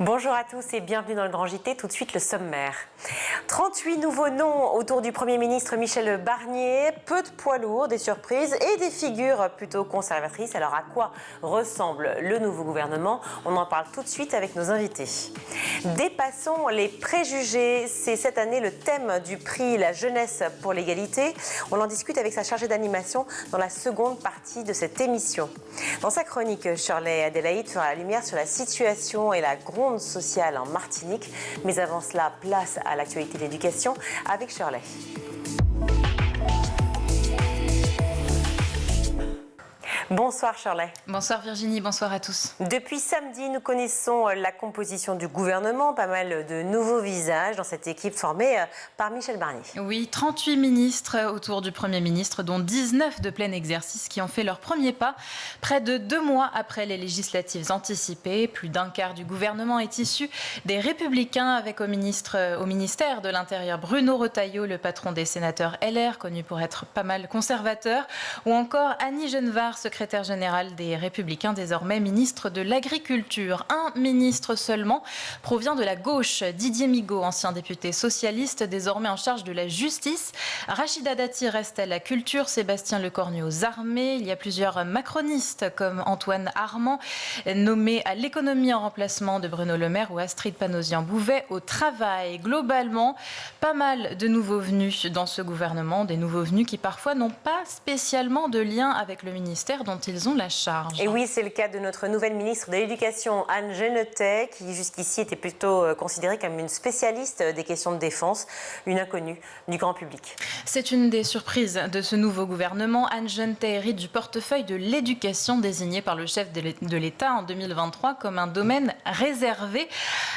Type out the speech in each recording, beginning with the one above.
Bonjour à tous et bienvenue dans le Grand JT. Tout de suite le sommaire. 38 nouveaux noms autour du Premier ministre Michel Barnier. Peu de poids lourds, des surprises et des figures plutôt conservatrices. Alors à quoi ressemble le nouveau gouvernement? On en parle tout de suite avec nos invités. Dépassons les préjugés. C'est cette année le thème du prix La Jeunesse pour l'égalité. On en discute avec sa chargée d'animation dans la seconde partie de cette émission. Dans sa chronique, Shirley Adélaïde fera la lumière sur la situation et la gronde sociale en Martinique. Mais avant cela, place à l'actualité de l'éducation avec Shirley. Bonsoir Shirley. Bonsoir Virginie, bonsoir à tous. Depuis samedi, nous connaissons la composition du gouvernement, pas mal de nouveaux visages dans cette équipe formée par Michel Barnier. Oui, 38 ministres autour du Premier ministre, dont 19 de plein exercice qui ont fait leur premier pas. Près de 2 mois après les législatives anticipées, plus d'un quart du gouvernement est issu des Républicains avec au ministère de l'Intérieur Bruno Retailleau, le patron des sénateurs LR, connu pour être pas mal conservateur, ou encore Annie Genevard, secrétaire général des Républicains, désormais ministre de l'Agriculture. Un ministre seulement provient de la gauche, Didier Migaud, ancien député socialiste, désormais en charge de la justice. Rachida Dati reste à la culture, Sébastien Lecornu aux armées. Il y a plusieurs macronistes comme Antoine Armand, nommé à l'économie en remplacement de Bruno Le Maire, ou Astrid Panosyan-Bouvet au travail. Globalement, pas mal de nouveaux venus dans ce gouvernement, des nouveaux venus qui parfois n'ont pas spécialement de lien avec le ministère dont ils ont la charge. Et oui, c'est le cas de notre nouvelle ministre de l'Éducation, Anne Genetet, qui jusqu'ici était plutôt considérée comme une spécialiste des questions de défense, une inconnue du grand public. C'est une des surprises de ce nouveau gouvernement. Anne Genetet hérite du portefeuille de l'éducation désigné par le chef de l'État en 2023 comme un domaine réservé.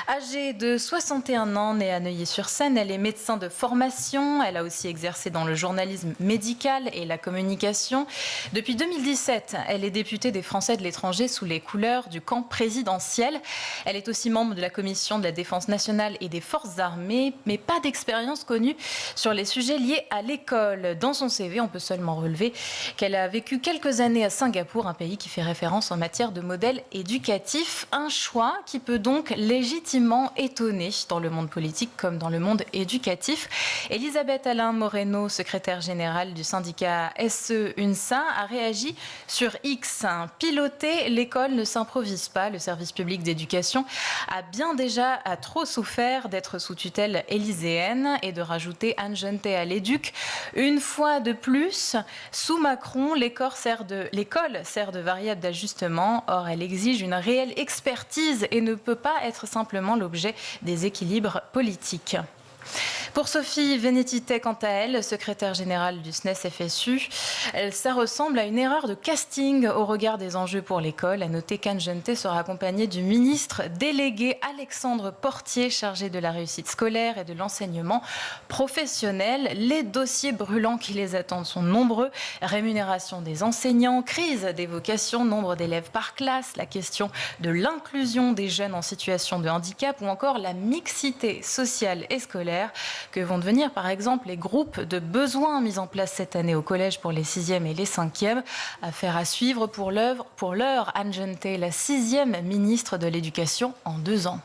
Âgée de 61 ans, née à Neuilly-sur-Seine, elle est médecin de formation. Elle a aussi exercé dans le journalisme médical et la communication. Depuis 2017, elle est députée des Français de l'étranger sous les couleurs du camp présidentiel. Elle est aussi membre de la commission de la défense nationale et des forces armées, mais pas d'expérience connue sur les sujets liés à l'école. Dans son CV, on peut seulement relever qu'elle a vécu quelques années à Singapour, un pays qui fait référence en matière de modèle éducatif. Un choix qui peut donc légitimement étonner dans le monde politique comme dans le monde éducatif. Elisabeth Alain Moreno, secrétaire générale du syndicat SE-UNSA, a réagi sur X. Piloter l'école ne s'improvise pas. Le service public d'éducation a bien déjà trop souffert d'être sous tutelle élyséenne et de rajouter Anne Genetet à l'éduc. Une fois de plus, sous Macron, l'école sert de variable d'ajustement. Or, elle exige une réelle expertise et ne peut pas être simplement l'objet des équilibres politiques. Pour Sophie Vénétité, quant à elle, secrétaire générale du SNES-FSU, ça ressemble à une erreur de casting au regard des enjeux pour l'école. À noter qu'Anne Genetet sera accompagnée du ministre délégué Alexandre Portier, chargé de la réussite scolaire et de l'enseignement professionnel. Les dossiers brûlants qui les attendent sont nombreux. Rémunération des enseignants, crise des vocations, nombre d'élèves par classe, la question de l'inclusion des jeunes en situation de handicap ou encore la mixité sociale et scolaire, que vont devenir par exemple les groupes de besoins mis en place cette année au collège pour les 6e et les 5e. Affaire à suivre pour l'heure. Anne Genetet, la 6e ministre de l'Éducation en 2 ans.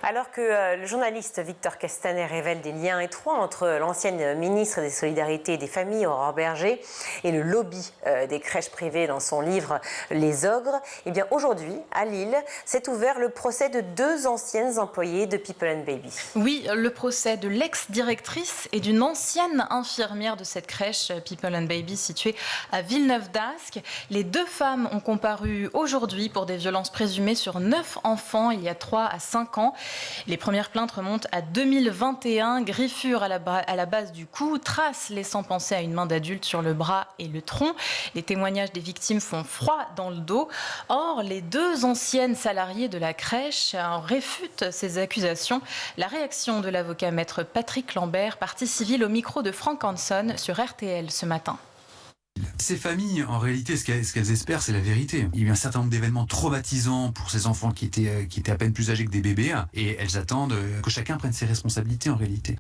Alors que le journaliste Victor Castanet révèle des liens étroits entre l'ancienne ministre des Solidarités et des Familles, Aurore Bergé, et le lobby des crèches privées dans son livre Les Ogres, eh bien aujourd'hui, à Lille, s'est ouvert le procès de 2 anciennes employées de People and Baby. Oui, le procès de l'ex-directrice et d'une ancienne infirmière de cette crèche People and Baby située à Villeneuve-d'Ascq. Les 2 femmes ont comparu aujourd'hui pour des violences présumées sur 9 enfants il y a 3 à 5 ans. Les premières plaintes remontent à 2021. Griffure à la base du cou, traces laissant penser à une main d'adulte sur le bras et le tronc. Les témoignages des victimes font froid dans le dos. Or, les 2 anciennes salariées de la crèche réfutent ces accusations. La réaction de l'avocat maître Patrick Lambert, partie civile au micro de Frank Hanson sur RTL ce matin. Ces familles, en réalité, ce qu'elles espèrent, c'est la vérité. Il y a eu un certain nombre d'événements traumatisants pour ces enfants qui étaient à peine plus âgés que des bébés, et elles attendent que chacun prenne ses responsabilités en réalité.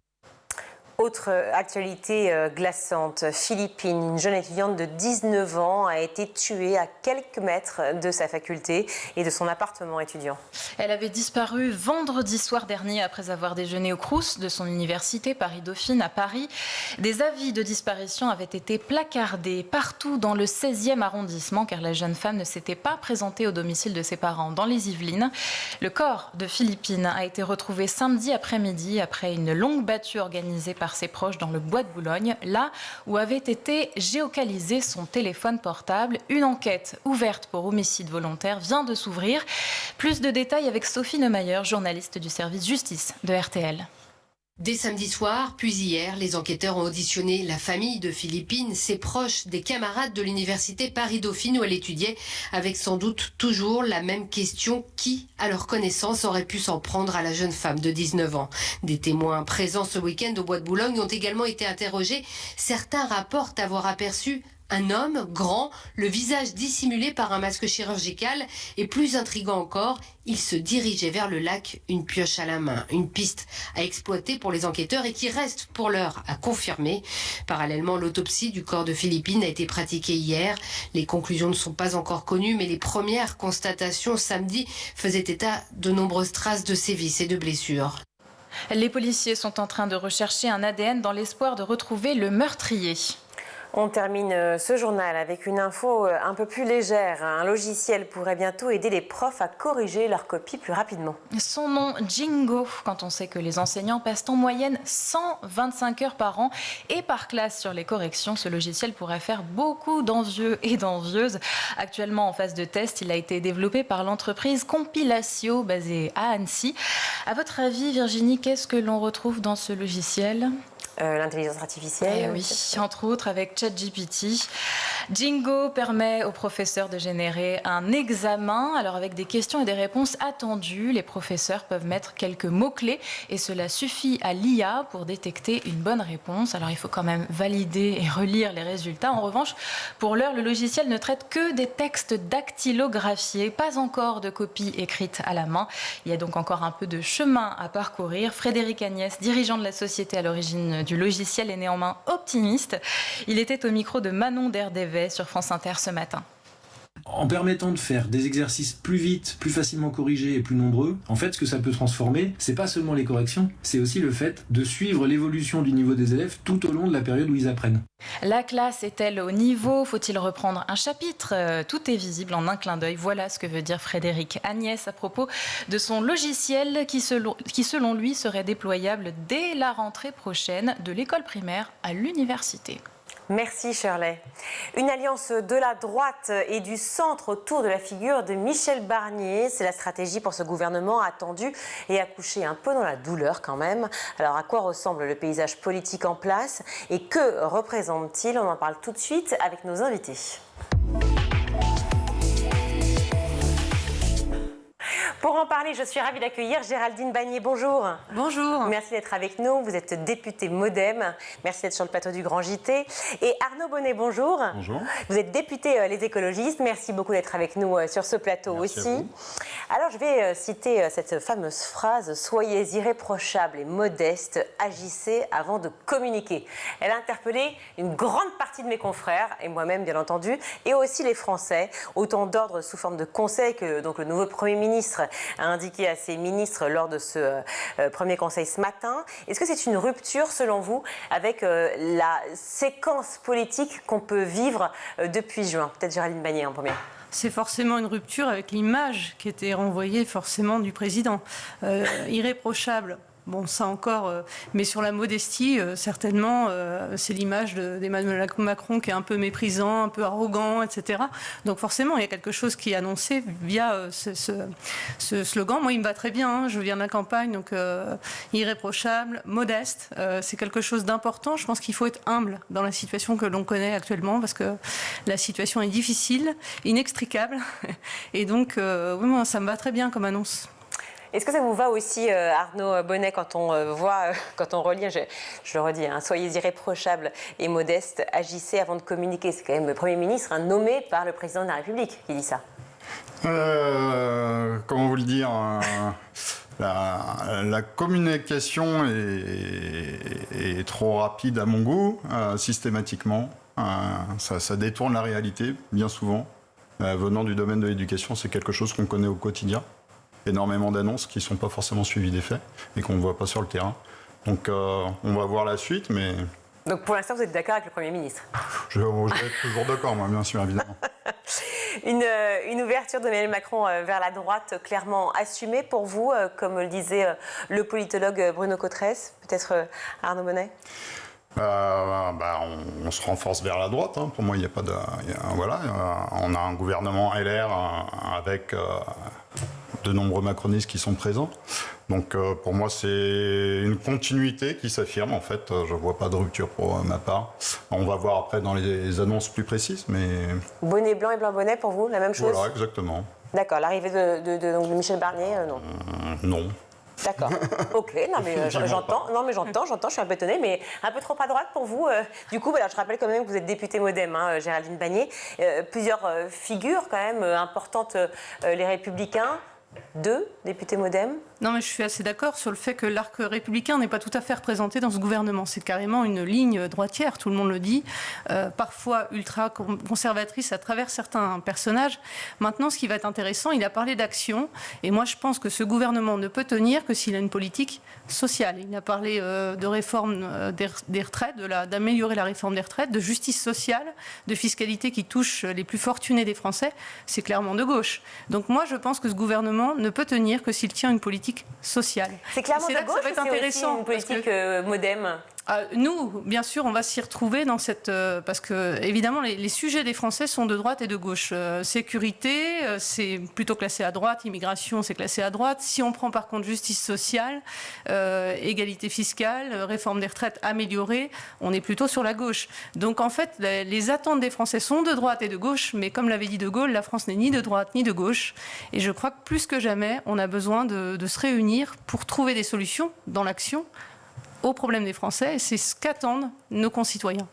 Autre Autre actualité glaçante, Philippines, une jeune étudiante de 19 ans a été tuée à quelques mètres de sa faculté et de son appartement étudiant. Elle avait disparu vendredi soir dernier après avoir déjeuné au Crous de son université Paris-Dauphine à Paris. Des avis de disparition avaient été placardés partout dans le 16e arrondissement car la jeune femme ne s'était pas présentée au domicile de ses parents dans les Yvelines. Le corps de Philippine a été retrouvé samedi après-midi après une longue battue organisée par ses proches dans le bois de Boulogne, là où avait été géocalisé son téléphone portable. Une enquête ouverte pour homicide volontaire vient de s'ouvrir. Plus de détails avec Sophie Neumayer, journaliste du service justice de RTL. Dès samedi soir, puis hier, les enquêteurs ont auditionné la famille de Philippine, ses proches, des camarades de l'université Paris-Dauphine où elle étudiait, avec sans doute toujours la même question: qui, à leur connaissance, aurait pu s'en prendre à la jeune femme de 19 ans? Des témoins présents ce week-end au bois de Boulogne ont également été interrogés. Certains rapportent avoir aperçu un homme grand, le visage dissimulé par un masque chirurgical, et plus intriguant encore, il se dirigeait vers le lac, une pioche à la main. Une piste à exploiter pour les enquêteurs et qui reste pour l'heure à confirmer. Parallèlement, l'autopsie du corps de Philippine a été pratiquée hier. Les conclusions ne sont pas encore connues, mais les premières constatations samedi faisaient état de nombreuses traces de sévices et de blessures. Les policiers sont en train de rechercher un ADN dans l'espoir de retrouver le meurtrier. On termine ce journal avec une info un peu plus légère. Un logiciel pourrait bientôt aider les profs à corriger leurs copies plus rapidement. Son nom, Jingo, quand on sait que les enseignants passent en moyenne 125 heures par an et par classe sur les corrections, ce logiciel pourrait faire beaucoup d'envieux et d'envieuses. Actuellement en phase de test, il a été développé par l'entreprise Compilatio, basée à Annecy. À votre avis, Virginie, qu'est-ce que l'on retrouve dans ce logiciel ? L'intelligence artificielle. Oui, entre autres avec ChatGPT. Jingo permet aux professeurs de générer un examen. Alors avec des questions et des réponses attendues, les professeurs peuvent mettre quelques mots-clés et cela suffit à l'IA pour détecter une bonne réponse. Alors il faut quand même valider et relire les résultats. En revanche, pour l'heure, le logiciel ne traite que des textes dactylographiés, pas encore de copies écrites à la main. Il y a donc encore un peu de chemin à parcourir. Frédéric Agnès, dirigeant de la société à l'origine du logiciel, est néanmoins optimiste. Il était au micro de Manon Derdevet sur France Inter ce matin. En permettant de faire des exercices plus vite, plus facilement corrigés et plus nombreux, en fait, ce que ça peut transformer, c'est pas seulement les corrections, c'est aussi le fait de suivre l'évolution du niveau des élèves tout au long de la période où ils apprennent. La classe est-elle au niveau? Faut-il reprendre un chapitre? Tout est visible en un clin d'œil. Voilà ce que veut dire Frédéric Agnès à propos de son logiciel qui, selon lui, serait déployable dès la rentrée prochaine de l'école primaire à l'université. Merci Shirley. Une alliance de la droite et du centre autour de la figure de Michel Barnier. C'est la stratégie pour ce gouvernement attendu et accouché un peu dans la douleur quand même. Alors à quoi ressemble le paysage politique en place et que représente-t-il? On en parle tout de suite avec nos invités. Pour en parler, je suis ravie d'accueillir Géraldine Bagné. Bonjour. Bonjour. Merci d'être avec nous. Vous êtes députée MoDem. Merci d'être sur le plateau du Grand JT. Et Arnaud Bonnet, bonjour. Bonjour. Vous êtes député Les Écologistes. Merci beaucoup d'être avec nous sur ce plateau. Merci aussi. Alors, je vais citer cette fameuse phrase « Soyez irréprochables et modestes, agissez avant de communiquer ». Elle a interpellé une grande partie de mes confrères, et moi-même bien entendu, et aussi les Français. Autant d'ordres sous forme de conseils que donc, le nouveau Premier ministre a indiqué à ses ministres lors de ce premier conseil ce matin. Est-ce que c'est une rupture, selon vous, avec la séquence politique qu'on peut vivre depuis juin? Peut-être Géraldine Bagné en première. C'est forcément une rupture avec l'image qui était renvoyée forcément du président. Irréprochable. Bon, ça encore, mais sur la modestie, certainement, c'est l'image d'Emmanuel Macron qui est un peu méprisant, un peu arrogant, etc. Donc forcément, il y a quelque chose qui est annoncé via ce slogan. Moi, il me va très bien, hein. Je viens de la campagne, donc irréprochable, modeste, c'est quelque chose d'important. Je pense qu'il faut être humble dans la situation que l'on connaît actuellement, parce que la situation est difficile, inextricable, et donc, oui, moi, ça me va très bien comme annonce. Est-ce que ça vous va aussi, Arnaud Bonnet, quand on voit, quand on relit, je le redis, hein, soyez irréprochables et modestes, agissez avant de communiquer. C'est quand même le Premier ministre nommé par le Président de la République qui dit ça. Comment vous le dire La communication est trop rapide à mon goût, systématiquement. Ça détourne la réalité, bien souvent. Venant du domaine de l'éducation, c'est quelque chose qu'on connaît au quotidien. Énormément d'annonces qui ne sont pas forcément suivies des faits et qu'on ne voit pas sur le terrain. Donc on va voir la suite, mais... Donc pour l'instant, vous êtes d'accord avec le Premier ministre? Je vais être toujours d'accord, moi, bien sûr, évidemment. Une ouverture d'Emmanuel Macron vers la droite clairement assumée pour vous, comme le disait le politologue Bruno Cotresse, peut-être Arnaud Bonnet? On se renforce vers la droite. Hein. Pour moi, il n'y a pas de... on a un gouvernement LR avec de nombreux macronistes qui sont présents. Donc pour moi, c'est une continuité qui s'affirme. En fait, je ne vois pas de rupture pour ma part. On va voir après dans les annonces plus précises. Mais... Bonnet blanc et blanc bonnet, pour vous, la même chose? Voilà, exactement. D'accord. L'arrivée de Michel Barnier, non? Non. D'accord. Ok, non mais j'entends, je suis un peu étonnée, mais un peu trop à droite pour vous. Du coup, je rappelle quand même que vous êtes députée MoDem, Géraldine Bannier. Plusieurs figures quand même importantes, les Républicains. 2 députés MoDem. Non, mais je suis assez d'accord sur le fait que l'arc républicain n'est pas tout à fait représenté dans ce gouvernement. C'est carrément une ligne droitière, tout le monde le dit, parfois ultra-conservatrice à travers certains personnages. Maintenant, ce qui va être intéressant, il a parlé d'action, et moi je pense que ce gouvernement ne peut tenir que s'il a une politique sociale. Il a parlé de réforme des retraites, d'améliorer la réforme des retraites, de justice sociale, de fiscalité qui touche les plus fortunés des Français. C'est clairement de gauche. Donc moi, je pense que ce gouvernement ne peut tenir que s'il tient une politique sociale. C'est clairement de gauche, ou c'est aussi une politique MoDem? Nous, bien sûr, on va s'y retrouver dans cette... parce que, évidemment, les sujets des Français sont de droite et de gauche. Sécurité, c'est plutôt classé à droite. Immigration, c'est classé à droite. Si on prend par contre justice sociale, égalité fiscale, réforme des retraites améliorée, on est plutôt sur la gauche. Donc, en fait, les attentes des Français sont de droite et de gauche, mais comme l'avait dit De Gaulle, la France n'est ni de droite ni de gauche. Et je crois que plus que jamais, on a besoin de se réunir pour trouver des solutions dans l'action aux problèmes des Français, et c'est ce qu'attendent nos concitoyens.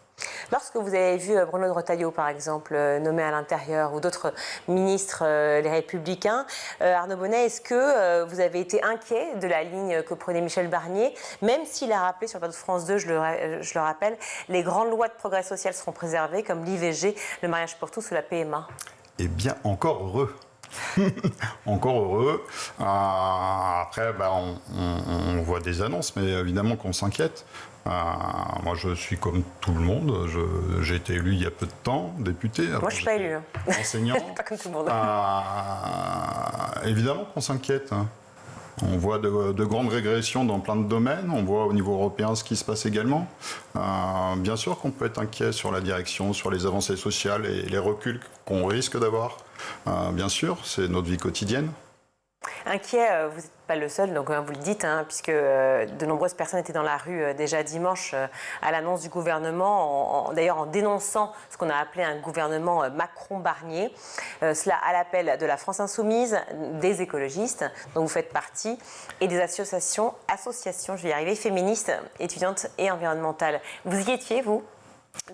Lorsque vous avez vu Bruno de Retailleau, par exemple, nommé à l'intérieur, ou d'autres ministres, les Républicains, Arnaud Bonnet, est-ce que vous avez été inquiet de la ligne que prenait Michel Barnier, même s'il a rappelé sur le plateau de France 2, je le rappelle, les grandes lois de progrès social seront préservées, comme l'IVG, le mariage pour tous ou la PMA? Eh bien, encore heureux. Encore heureux. Après, on voit des annonces, mais évidemment qu'on s'inquiète. Moi, je suis comme tout le monde. J'ai été élu il y a peu de temps, député. Moi, je ne suis pas élu. Enseignant. Pas comme tout le monde. Évidemment qu'on s'inquiète. On voit de grandes régressions dans plein de domaines. On voit au niveau européen ce qui se passe également. Bien sûr qu'on peut être inquiet sur la direction, sur les avancées sociales et les reculs qu'on risque d'avoir. Bien sûr, c'est notre vie quotidienne. Inquiet, vous n'êtes pas le seul, donc vous le dites, puisque de nombreuses personnes étaient dans la rue déjà dimanche à l'annonce du gouvernement, d'ailleurs en dénonçant ce qu'on a appelé un gouvernement Macron-Barnier. Cela à l'appel de la France Insoumise, des écologistes, dont vous faites partie, et des associations, je vais y arriver, féministes, étudiantes et environnementales. Vous y étiez, vous ?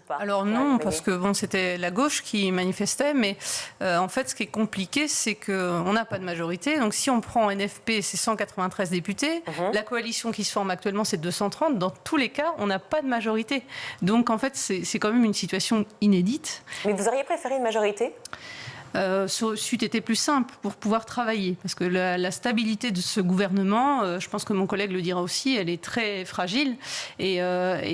Alors non, parce que c'était la gauche qui manifestait, mais en fait, ce qui est compliqué, c'est qu'on n'a pas de majorité. Donc si on prend NFP, c'est 193 députés. La coalition qui se forme actuellement, c'est 230. Dans tous les cas, on n'a pas de majorité. Donc en fait, c'est quand même une situation inédite. Mais vous auriez préféré une majorité ? C'eût été plus simple pour pouvoir travailler. Parce que la stabilité de ce gouvernement, je pense que mon collègue le dira aussi, elle est très fragile. Et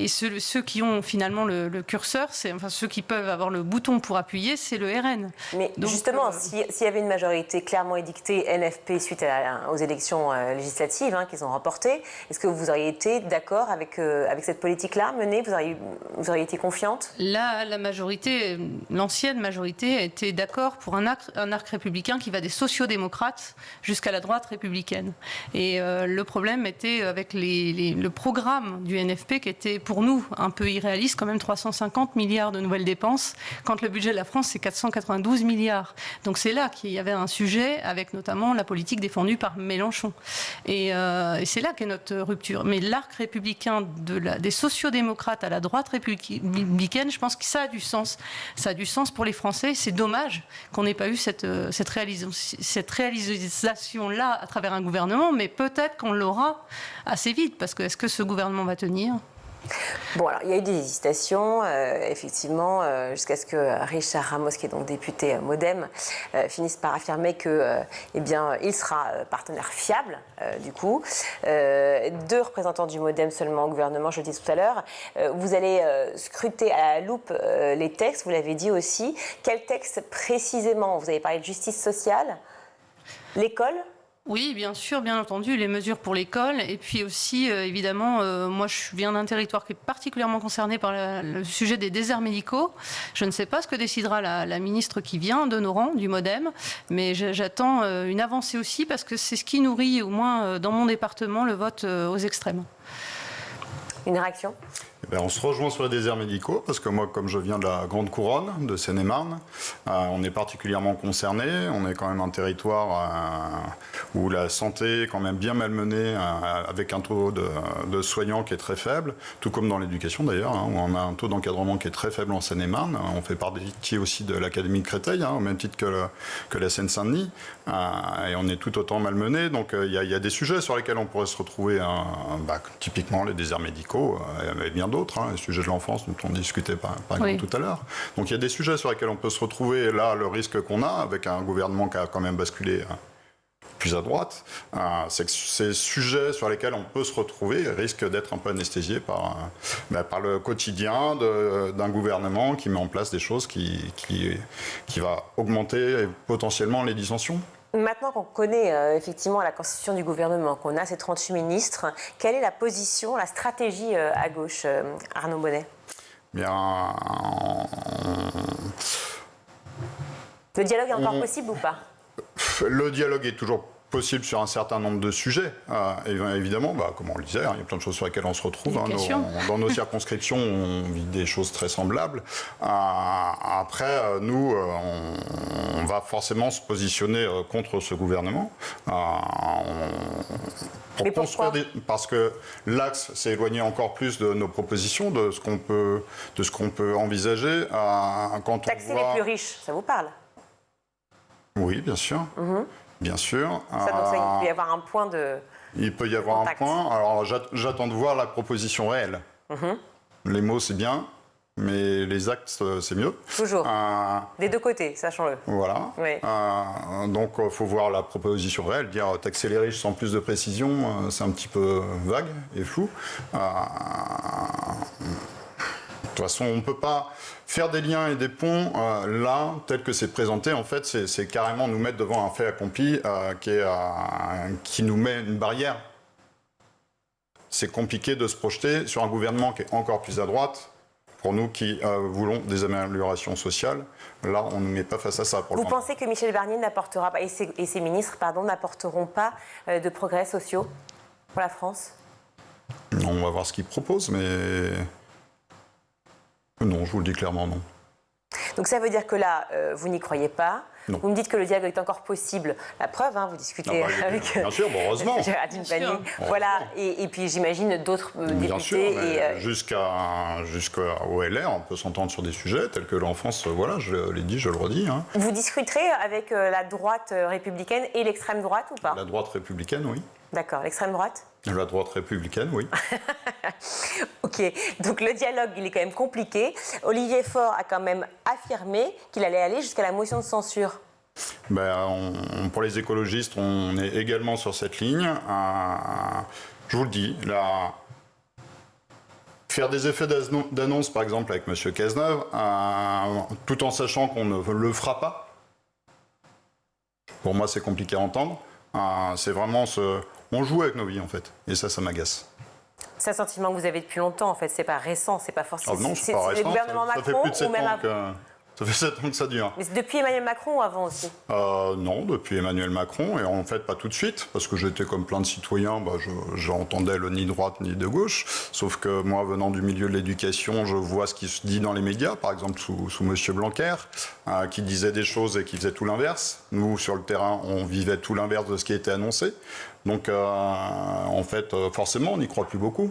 ceux qui ont finalement le curseur, ceux qui peuvent avoir le bouton pour appuyer, c'est le RN. Mais donc, justement, s'il y avait une majorité clairement édictée NFP suite aux élections législatives qu'ils ont remportées, est-ce que vous auriez été d'accord avec cette politique-là menée ? Vous auriez été confiante ? La majorité, l'ancienne majorité, était d'accord pour un arc républicain qui va des sociodémocrates jusqu'à la droite républicaine. Et le problème était avec le programme du NFP qui était pour nous un peu irréaliste, quand même 350 milliards de nouvelles dépenses, quand le budget de la France c'est 492 milliards. Donc c'est là qu'il y avait un sujet avec notamment la politique défendue par Mélenchon. Et c'est là qu'est notre rupture. Mais l'arc républicain des sociodémocrates à la droite républicaine, je pense que ça a du sens. Ça a du sens pour les Français. C'est dommage qu'on qu'on n'ait pas eu cette réalisation-là à travers un gouvernement, mais peut-être qu'on l'aura assez vite, parce que est-ce que ce gouvernement va tenir ? Bon, alors, il y a eu des hésitations, effectivement, jusqu'à ce que Richard Ramos, qui est donc député MoDem, finisse par affirmer que, eh bien, il sera partenaire fiable, du coup. 2 représentants du MoDem seulement au gouvernement, je le dis tout à l'heure. Vous allez scruter à la loupe les textes, vous l'avez dit aussi. Quels textes précisément ? Vous avez parlé de justice sociale, l'école ? Oui, bien sûr, bien entendu, les mesures pour l'école. Et puis aussi, évidemment, moi je viens d'un territoire qui est particulièrement concerné par le sujet des déserts médicaux. Je ne sais pas ce que décidera la ministre qui vient de nos rangs, du MoDem, mais j'attends une avancée aussi parce que c'est ce qui nourrit, au moins dans mon département, le vote aux extrêmes. Une réaction ? On se rejoint sur les déserts médicaux, parce que moi, comme je viens de la Grande Couronne, de Seine-et-Marne, on est particulièrement concerné. On est quand même un territoire où la santé est quand même bien malmenée, avec un taux de soignants qui est très faible, tout comme dans l'éducation d'ailleurs, où on a un taux d'encadrement qui est très faible en Seine-et-Marne. On fait partie aussi de l'Académie de Créteil, au même titre que la Seine-Saint-Denis, et on est tout autant malmené. Donc il y a des sujets sur lesquels on pourrait se retrouver, typiquement les déserts médicaux, et bien d'autres, le sujet de l'enfance dont on discutait par exemple tout à l'heure. Donc il y a des sujets sur lesquels on peut se retrouver. Et là, le risque qu'on a avec un gouvernement qui a quand même basculé plus à droite, c'est que ces sujets sur lesquels on peut se retrouver risquent d'être un peu anesthésiés par le quotidien d'un gouvernement qui met en place des choses qui va augmenter potentiellement les dissensions. Maintenant qu'on connaît effectivement la constitution du gouvernement, qu'on a ces 38 ministres, quelle est la position, la stratégie à gauche, Arnaud Bonnet ? Bien, le dialogue est encore possible ou pas ? Le dialogue est toujours possible sur un certain nombre de sujets. Évidemment, comme on le disait, il y a plein de choses sur lesquelles on se retrouve. Dans nos circonscriptions, on vit des choses très semblables. Après, nous, on va forcément se positionner contre ce gouvernement. Mais pourquoi ? Parce que l'axe s'est éloigné encore plus de nos propositions, de ce qu'on peut envisager. Taxer les plus riches, ça vous parle ? Oui, bien sûr. Bien sûr. Ça, donc ça, il peut y avoir un point de Il peut y avoir contact. un point. Alors, j'attends de voir la proposition réelle. Les mots, c'est bien, mais les actes, c'est mieux. Toujours. Des deux côtés, sachons-le. Voilà. Oui. Donc, il faut voir la proposition réelle. Dire taxer les riches sans plus de précision, c'est un petit peu vague et flou. De toute façon, on ne peut pas faire des liens et des ponts là, tel que c'est présenté. En fait, c'est carrément nous mettre devant un fait accompli qui nous met une barrière. C'est compliqué de se projeter sur un gouvernement qui est encore plus à droite. Pour nous qui voulons des améliorations sociales, là, on ne met pas face à ça. Vous pensez que Michel Barnier n'apportera pas, et ses ministres, n'apporteront pas de progrès sociaux pour la France ? Non, on va voir ce qu'ils proposent, mais... Non, je vous le dis clairement, non. Donc ça veut dire que là, vous n'y croyez pas. Non. Vous me dites que le dialogue est encore possible. La preuve, vous discutez avec... Bien sûr, heureusement. Géraldine Panier. Voilà, et puis j'imagine d'autres députés. Bien sûr, jusqu'au LR, on peut s'entendre sur des sujets tels que l'enfance, voilà, je l'ai dit, je le redis. Vous discuterez avec la droite républicaine et l'extrême droite ou pas ? La droite républicaine, oui. D'accord, l'extrême droite ? La droite républicaine, oui. Ok, donc le dialogue, il est quand même compliqué. Olivier Faure a quand même affirmé qu'il allait aller jusqu'à la motion de censure. Pour les écologistes, on est également sur cette ligne. Je vous le dis, faire des effets d'annonce, par exemple, avec M. Cazeneuve, tout en sachant qu'on ne le fera pas, pour moi, c'est compliqué à entendre. C'est vraiment on joue avec nos vies, en fait. Et ça m'agace. C'est un sentiment que vous avez depuis longtemps, en fait. C'est pas récent, c'est pas forcément... non, c'est pas récent. Le gouvernement Ça fait Macron plus de 7 ou même ans avant... Ça fait 7 ans que ça dure. Mais c'est depuis Emmanuel Macron ou avant aussi ? Non, depuis Emmanuel Macron, et en fait pas tout de suite, parce que j'étais comme plein de citoyens, j'entendais le ni droite ni de gauche, sauf que moi, venant du milieu de l'éducation, je vois ce qui se dit dans les médias, par exemple sous M. Blanquer, qui disait des choses et qui faisait tout l'inverse. Nous, sur le terrain, on vivait tout l'inverse de ce qui était annoncé. Donc, en fait, forcément, on n'y croit plus beaucoup.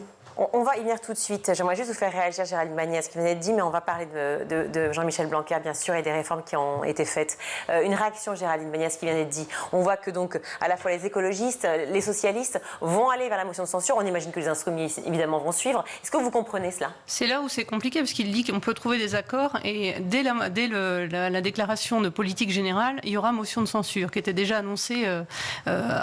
On va y venir tout de suite. J'aimerais juste vous faire réagir, Géraldine Bannier, à ce qui venait de dire, mais on va parler de Jean-Michel Blanquer, bien sûr, et des réformes qui ont été faites. Une réaction, Géraldine Bannier, à ce qui vient d'être dit. On voit que donc, à la fois les écologistes, les socialistes vont aller vers la motion de censure. On imagine que les insoumis, évidemment, vont suivre. Est-ce que vous comprenez cela? C'est là où c'est compliqué, parce qu'il dit qu'on peut trouver des accords, et dès la déclaration de politique générale, il y aura motion de censure, qui était déjà annoncée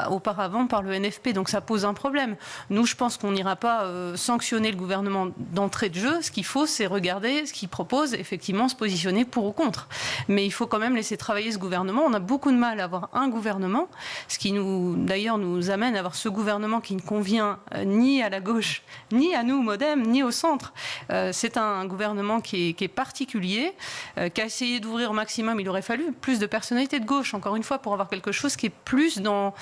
auparavant par le NFP. Donc ça pose un problème. Nous, je pense qu'on n'ira pas sanctionner le gouvernement d'entrée de jeu. Ce qu'il faut, c'est regarder ce qu'il propose, effectivement se positionner pour ou contre. Mais il faut quand même laisser travailler ce gouvernement. On a beaucoup de mal à avoir un gouvernement, ce qui d'ailleurs nous amène à avoir ce gouvernement qui ne convient ni à la gauche, ni à nous, Modem, ni au centre. C'est un gouvernement qui est particulier, qui a essayé d'ouvrir au maximum. Il aurait fallu plus de personnalités de gauche, encore une fois, pour avoir quelque chose qui est plus dans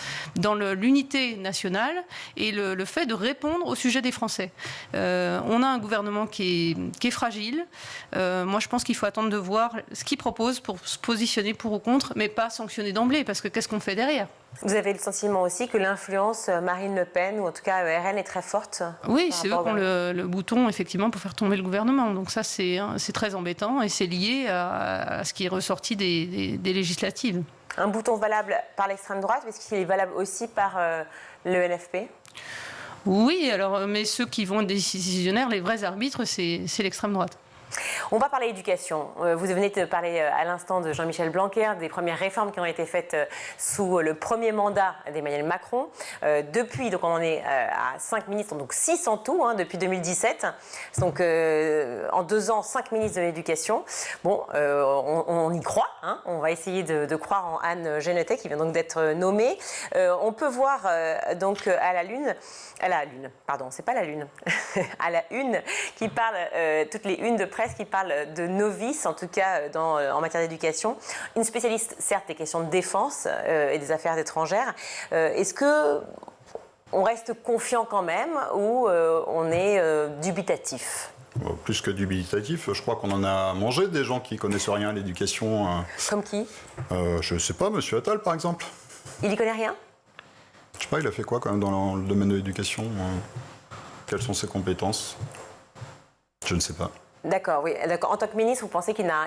l'unité nationale et le fait de répondre au sujet des Français. On a un gouvernement qui est fragile. Moi, je pense qu'il faut attendre de voir ce qu'il propose pour se positionner pour ou contre, mais pas sanctionner d'emblée, parce que qu'est-ce qu'on fait derrière? Vous avez le sentiment aussi que l'influence Marine Le Pen, ou en tout cas RN, est très forte? Oui, c'est eux qui ont le bouton, effectivement, pour faire tomber le gouvernement. Donc ça, c'est très embêtant, et c'est lié à ce qui est ressorti des législatives. Un bouton valable par l'extrême droite, mais est-ce qu'il est valable aussi par le NFP? Oui, alors, mais ceux qui vont être décisionnaires, les vrais arbitres, c'est l'extrême droite. On va parler éducation. Vous venez de parler à l'instant de Jean-Michel Blanquer, des premières réformes qui ont été faites sous le premier mandat d'Emmanuel Macron. Depuis, donc on en est à 5 ministres, donc 6 en tout, depuis 2017. Donc en 2 ans, 5 ministres de l'éducation. Bon, on y croit. On va essayer de croire en Anne Genetet, qui vient donc d'être nommée. On peut voir donc à la une, à la une, qui parle, toutes les unes de presse qui parle de novices, en tout cas en matière d'éducation. Une spécialiste, certes, des questions de défense et des affaires étrangères. Est-ce qu'on reste confiant quand même ou on est dubitatif? Plus que dubitatif, je crois qu'on en a mangé des gens qui connaissent rien à l'éducation. Comme qui? Je ne sais pas, M. Attal, par exemple. Il n'y connaît rien? Je sais pas, il a fait quoi quand même dans le domaine de l'éducation? Quelles sont ses compétences? Je ne sais pas. D'accord, oui. En tant que ministre, vous pensez qu'il n'a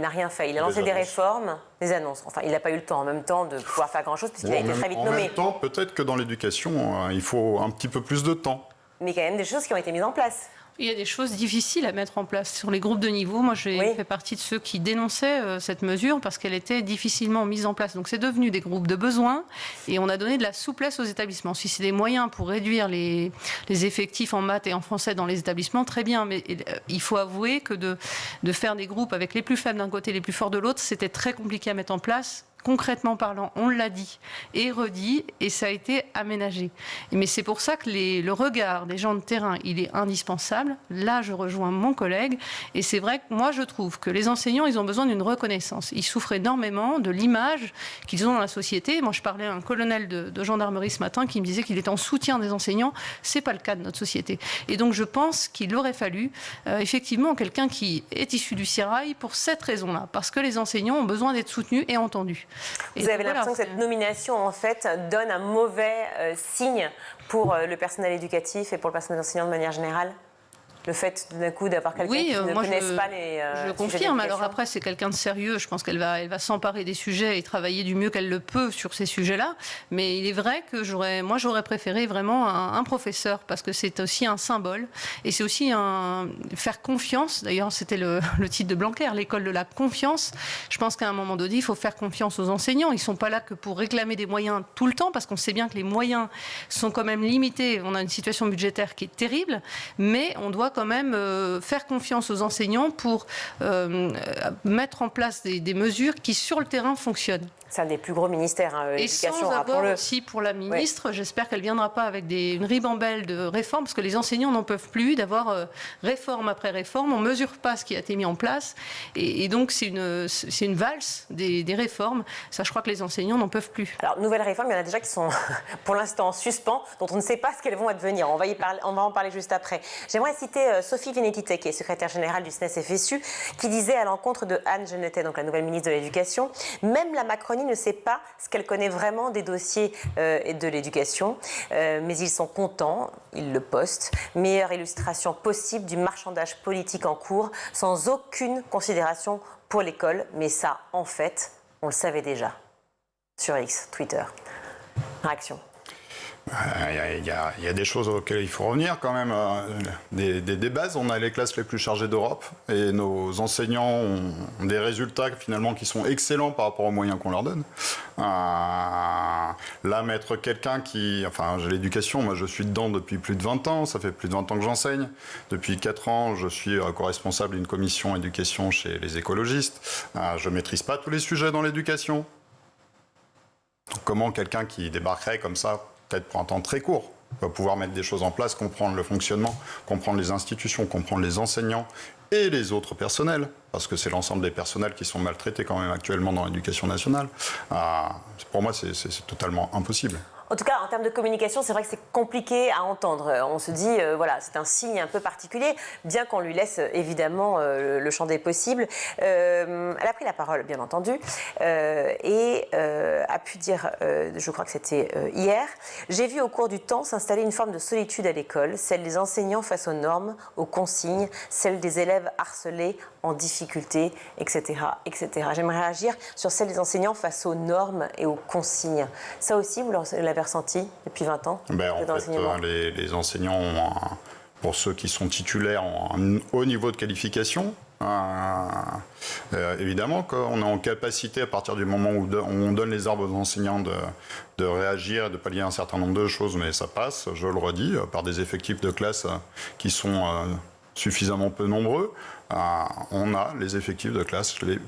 rien fait? Il a lancé des réformes, des annonces. Enfin, il n'a pas eu le temps en même temps de pouvoir faire grand-chose puisqu'il a été très vite nommé. En même temps, peut-être que dans l'éducation, il faut un petit peu plus de temps. Mais quand même des choses qui ont été mises en place. Il y a des choses difficiles à mettre en place sur les groupes de niveau. Moi, j'ai fait partie de ceux qui dénonçaient cette mesure parce qu'elle était difficilement mise en place. Donc, c'est devenu des groupes de besoins et on a donné de la souplesse aux établissements. Si c'est des moyens pour réduire les effectifs en maths et en français dans les établissements, très bien. Mais il faut avouer que de faire des groupes avec les plus faibles d'un côté et les plus forts de l'autre, c'était très compliqué à mettre en place. Concrètement parlant, on l'a dit et redit, et ça a été aménagé. Mais c'est pour ça que le regard des gens de terrain, il est indispensable. Là, je rejoins mon collègue, et c'est vrai que moi, je trouve que les enseignants, ils ont besoin d'une reconnaissance. Ils souffrent énormément de l'image qu'ils ont dans la société. Moi, je parlais à un colonel de gendarmerie ce matin qui me disait qu'il était en soutien des enseignants. C'est pas le cas de notre société. Et donc, je pense qu'il aurait fallu, effectivement, quelqu'un qui est issu du sérail pour cette raison-là, parce que les enseignants ont besoin d'être soutenus et entendus. Vous avez l'impression que cette nomination, en fait, donne un mauvais signe pour le personnel éducatif et pour le personnel enseignant de manière générale? Le fait d'un coup d'avoir quelqu'un qui ne connaisse pas les je confirme. Alors après, c'est quelqu'un de sérieux. Je pense qu'elle va s'emparer des sujets et travailler du mieux qu'elle le peut sur ces sujets-là. Mais il est vrai que j'aurais préféré vraiment un professeur parce que c'est aussi un symbole et c'est aussi faire confiance. D'ailleurs, c'était le titre de Blanquer, l'école de la confiance. Je pense qu'à un moment donné, il faut faire confiance aux enseignants. Ils sont pas là que pour réclamer des moyens tout le temps parce qu'on sait bien que les moyens sont quand même limités. On a une situation budgétaire qui est terrible, mais on doit quand même faire confiance aux enseignants pour mettre en place des mesures qui, sur le terrain, fonctionnent. C'est un des plus gros ministères, l'éducation, et sans avoir aussi pour la ministre, j'espère qu'elle ne viendra pas avec une ribambelle de réformes, parce que les enseignants n'en peuvent plus d'avoir réforme après réforme. On ne mesure pas ce qui a été mis en place. Et donc, c'est une valse des réformes. Ça, je crois que les enseignants n'en peuvent plus. Alors, nouvelles réformes, il y en a déjà qui sont pour l'instant en suspens, dont on ne sait pas ce qu'elles vont advenir. On va en parler juste après. J'aimerais citer citait Sophie Vénétité, qui est secrétaire générale du SNES-FSU, qui disait à l'encontre de Anne Genetet, donc la nouvelle ministre de l'Éducation, même la Macronie ne sait pas ce qu'elle connaît vraiment des dossiers de l'éducation, mais ils sont contents, ils le postent. Meilleure illustration possible du marchandage politique en cours, sans aucune considération pour l'école, mais ça, en fait, on le savait déjà. Sur X, Twitter. Réaction. Il y a des choses auxquelles il faut revenir quand même. Des bases, on a les classes les plus chargées d'Europe et nos enseignants ont des résultats finalement qui sont excellents par rapport aux moyens qu'on leur donne. Là, mettre quelqu'un qui... Enfin, j'ai l'éducation, moi je suis dedans depuis plus de 20 ans, ça fait plus de 20 ans que j'enseigne. Depuis 4 ans, je suis co-responsable d'une commission éducation chez les écologistes. Je ne maîtrise pas tous les sujets dans l'éducation. Comment quelqu'un qui débarquerait comme ça, peut-être pour un temps très court, va pouvoir mettre des choses en place, comprendre le fonctionnement, comprendre les institutions, comprendre les enseignants et les autres personnels, parce que c'est l'ensemble des personnels qui sont maltraités quand même actuellement dans l'éducation nationale. Pour moi, c'est totalement impossible. En tout cas, en termes de communication, c'est vrai que c'est compliqué à entendre. On se dit, voilà, c'est un signe un peu particulier, bien qu'on lui laisse évidemment le champ des possibles. Elle a pris la parole, bien entendu, et a pu dire, je crois que c'était hier, « J'ai vu au cours du temps s'installer une forme de solitude à l'école, celle des enseignants face aux normes, aux consignes, celle des élèves harcelés, en difficulté, etc. etc. » J'aimerais réagir sur celle des enseignants face aux normes et aux consignes. Ça aussi, vous l'avez ressenti depuis 20 ans? En fait, les enseignants, pour ceux qui sont titulaires, ont un haut niveau de qualification. Évidemment qu'on est en capacité, à partir du moment où on donne les arbres aux enseignants, de réagir et de pallier un certain nombre de choses, mais ça passe, je le redis, par des effectifs de classe qui sont suffisamment peu nombreux. On a les effectifs de classe les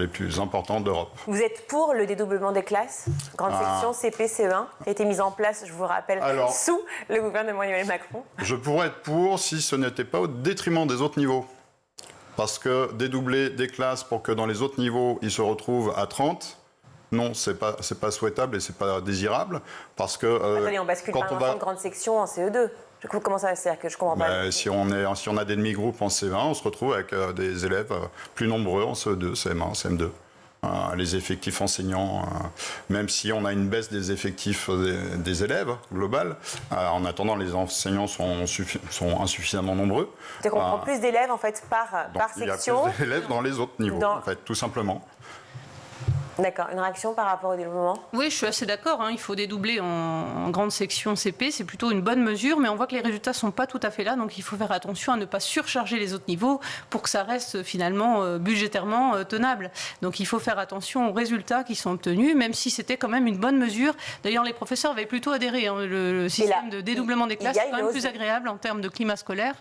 plus importants d'Europe. Vous êtes pour le dédoublement des classes? Grande section CP, CE1 qui a été mise en place, je vous rappelle, sous le gouvernement Emmanuel Macron. Je pourrais être pour si ce n'était pas au détriment des autres niveaux. Parce que dédoubler des classes pour que dans les autres niveaux, ils se retrouvent à 30, non, c'est pas souhaitable et c'est pas désirable. Parce que... Attendez, on bascule par exemple de grande section en CE2. Comment ça va se faire que je comprends pas? Si on a des demi-groupes en C20, on se retrouve avec des élèves plus nombreux en CE2, CM1, CM2. Les effectifs enseignants, même si on a une baisse des effectifs des élèves global, en attendant les enseignants sont insuffisamment nombreux. C'est-à-dire qu'on prend plus d'élèves en fait par section. Il y a plus d'élèves dans les autres niveaux, en fait, tout simplement. D'accord. Une réaction par rapport au dédoublement? Oui, je suis assez d'accord. Il faut dédoubler en grande section CP. C'est plutôt une bonne mesure, mais on voit que les résultats ne sont pas tout à fait là. Donc il faut faire attention à ne pas surcharger les autres niveaux pour que ça reste finalement budgétairement tenable. Donc il faut faire attention aux résultats qui sont obtenus, même si c'était quand même une bonne mesure. D'ailleurs, les professeurs avaient plutôt adhéré. Le système de dédoublement des classes est quand même plus agréable en termes de climat scolaire.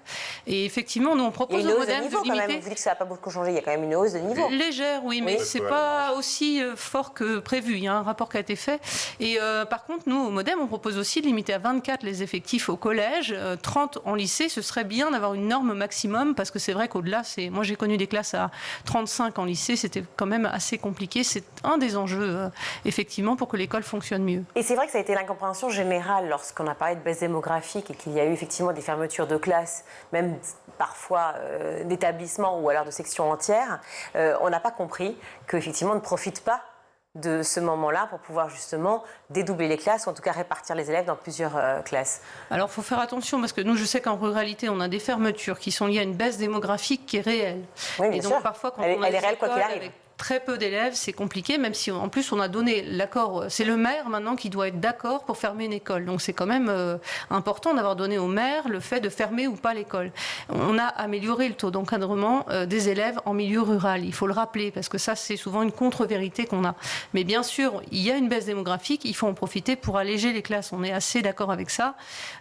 Et effectivement, nous, on propose au modem de limiter... Vous dites que ça n'a pas beaucoup changé. Il y a quand même une hausse de niveau. Légère, oui, mais ce n'est pas aussi... fort que prévu. Il y a un rapport qui a été fait. Et par contre, nous, au Modem, on propose aussi de limiter à 24 les effectifs au collège, 30 en lycée. Ce serait bien d'avoir une norme maximum parce que c'est vrai qu'au-delà, moi j'ai connu des classes à 35 en lycée, c'était quand même assez compliqué. C'est un des enjeux, effectivement, pour que l'école fonctionne mieux. Et c'est vrai que ça a été l'incompréhension générale lorsqu'on a parlé de baisse démographique et qu'il y a eu effectivement des fermetures de classes, même parfois d'établissements ou alors de sections entières. On n'a pas compris qu'effectivement on ne profite pas de ce moment-là pour pouvoir justement dédoubler les classes ou en tout cas répartir les élèves dans plusieurs classes. Alors il faut faire attention parce que nous, je sais qu'en ruralité, on a des fermetures qui sont liées à une baisse démographique qui est réelle. Oui, bien et donc sûr. parfois quand elle est réelle quoi qu'il arrive. Avec très peu d'élèves, c'est compliqué, même si en plus on a donné l'accord. C'est le maire maintenant qui doit être d'accord pour fermer une école. Donc c'est quand même important d'avoir donné au maire le fait de fermer ou pas l'école. On a amélioré le taux d'encadrement des élèves en milieu rural. Il faut le rappeler parce que ça c'est souvent une contre-vérité qu'on a. Mais bien sûr, il y a une baisse démographique, il faut en profiter pour alléger les classes. On est assez d'accord avec ça.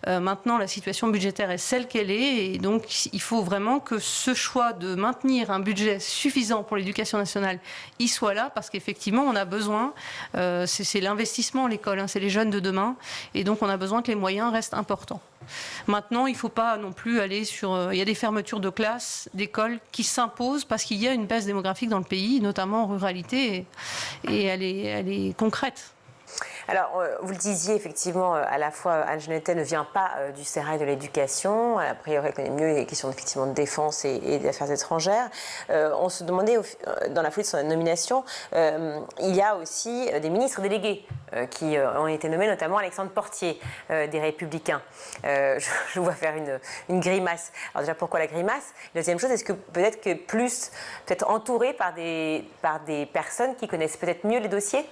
Maintenant, la situation budgétaire est celle qu'elle est et donc il faut vraiment que ce choix de maintenir un budget suffisant pour l'éducation nationale y soit là parce qu'effectivement on a besoin, c'est l'investissement l'école, c'est les jeunes de demain et donc on a besoin que les moyens restent importants. Maintenant il ne faut pas non plus aller sur, il y a des fermetures de classes, d'écoles qui s'imposent parce qu'il y a une baisse démographique dans le pays, notamment en ruralité et elle est concrète. Alors, vous le disiez, effectivement, à la fois, Anne Genetet ne vient pas du sérail de l'éducation. A priori, elle connaît mieux les questions effectivement de défense et d'affaires étrangères. On se demandait, dans la foulée de son nomination, il y a aussi des ministres délégués qui ont été nommés, notamment Alexandre Portier, des Républicains. Je vois faire une grimace. Alors déjà, pourquoi la grimace? La deuxième chose, est-ce que peut-être entouré par des personnes qui connaissent peut-être mieux les dossiers?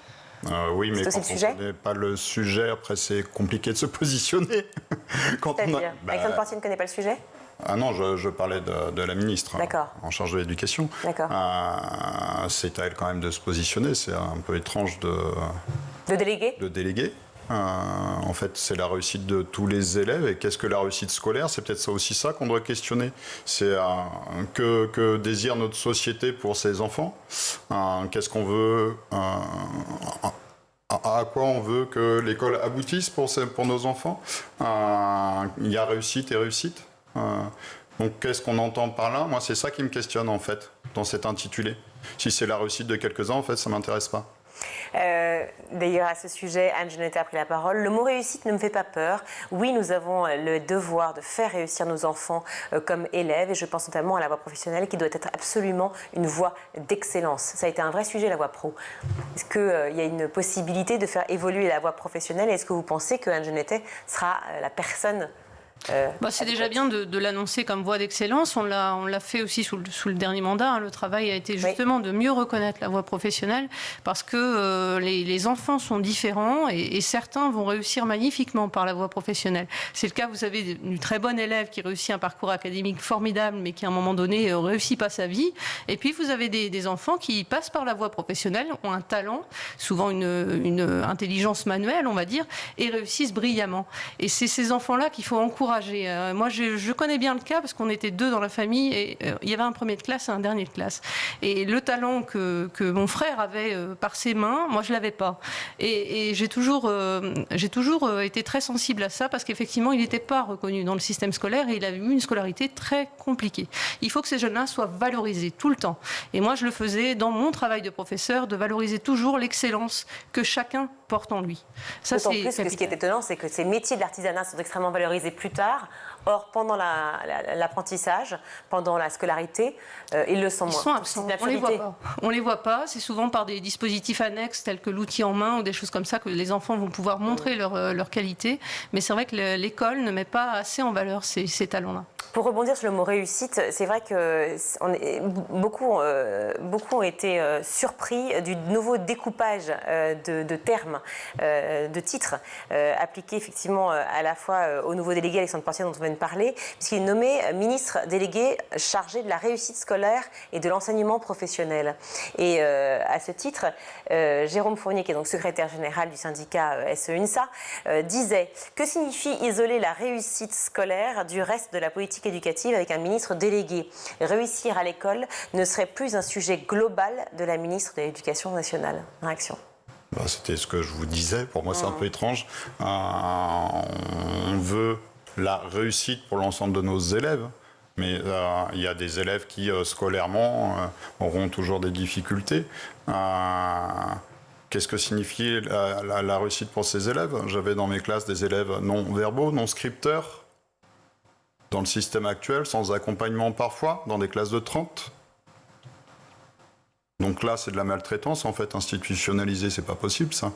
Oui, mais quand on ne connaît pas le sujet, après c'est compliqué de se positionner. Alexandre Portier ne connaît pas le sujet? Ah non, je parlais de la ministre en charge de l'éducation. C'est à elle quand même de se positionner. C'est un peu étrange de déléguer. En fait, c'est la réussite de tous les élèves. Et qu'est-ce que la réussite scolaire? C'est peut-être aussi ça qu'on doit questionner. C'est que désire notre société pour ses enfants? Qu'est-ce qu'on veut? À quoi on veut que l'école aboutisse pour nos enfants? Il y a réussite et réussite. Donc, qu'est-ce qu'on entend par là? Moi, c'est ça qui me questionne, en fait, dans cet intitulé. Si c'est la réussite de quelques-uns, en fait, ça ne m'intéresse pas. D'ailleurs, à ce sujet, Anne Genetet a pris la parole. Le mot réussite ne me fait pas peur. Oui, nous avons le devoir de faire réussir nos enfants comme élèves, et je pense notamment à la voie professionnelle qui doit être absolument une voie d'excellence. Ça a été un vrai sujet, la voie pro. Est-ce qu'il y a une possibilité de faire évoluer la voie professionnelle, et est-ce que vous pensez que Anne Genetet sera la personne c'est déjà bien de l'annoncer comme voie d'excellence. On l'a fait aussi sous le dernier mandat. Le travail a été justement de mieux reconnaître la voie professionnelle, parce que les enfants sont différents et certains vont réussir magnifiquement par la voie professionnelle. C'est le cas, vous avez une très bonne élève qui réussit un parcours académique formidable, mais qui à un moment donné ne réussit pas sa vie. Et puis vous avez des enfants qui passent par la voie professionnelle, ont un talent, souvent une intelligence manuelle, on va dire, et réussissent brillamment. Et c'est ces enfants-là qu'il faut encourager. Moi, je connais bien le cas parce qu'on était deux dans la famille et il y avait un premier de classe et un dernier de classe. Et le talent que mon frère avait par ses mains, moi, je l'avais pas. Et j'ai toujours été très sensible à ça, parce qu'effectivement, il n'était pas reconnu dans le système scolaire et il avait eu une scolarité très compliquée. Il faut que ces jeunes-là soient valorisés tout le temps. Et moi, je le faisais dans mon travail de professeur, de valoriser toujours l'excellence que chacun porte en lui. Ça, d'autant plus que ce qui est étonnant, c'est que ces métiers de l'artisanat sont extrêmement valorisés plus tard. Or, pendant l'apprentissage, pendant la scolarité, ils le sont moins. Ils sont absents. On les voit pas. C'est souvent par des dispositifs annexes tels que l'outil en main ou des choses comme ça que les enfants vont pouvoir montrer leur qualité. Mais c'est vrai que l'école ne met pas assez en valeur ces talents-là. Pour rebondir sur le mot réussite, c'est vrai que beaucoup ont été surpris du nouveau découpage de termes, de titres, appliqués effectivement à la fois au nouveau délégué Alexandre Portier dont on vient de parler, puisqu'il est nommé ministre délégué chargé de la réussite scolaire et de l'enseignement professionnel. Et à ce titre, Jérôme Fournier, qui est donc secrétaire général du syndicat SE-UNSA, disait « Que signifie isoler la réussite scolaire du reste de la politique éducative avec un ministre délégué? Réussir à l'école ne serait plus un sujet global de la ministre de l'Éducation nationale ». Réaction. C'était ce que je vous disais. Pour moi, c'est un peu étrange. On veut la réussite pour l'ensemble de nos élèves, mais il y a des élèves qui, scolairement, auront toujours des difficultés. Qu'est-ce que signifie la réussite pour ces élèves? J'avais dans mes classes des élèves non-verbaux, non-scripteurs, dans le système actuel, sans accompagnement parfois, dans des classes de 30. Donc là, c'est de la maltraitance, en fait, institutionnalisée, c'est pas possible, ça.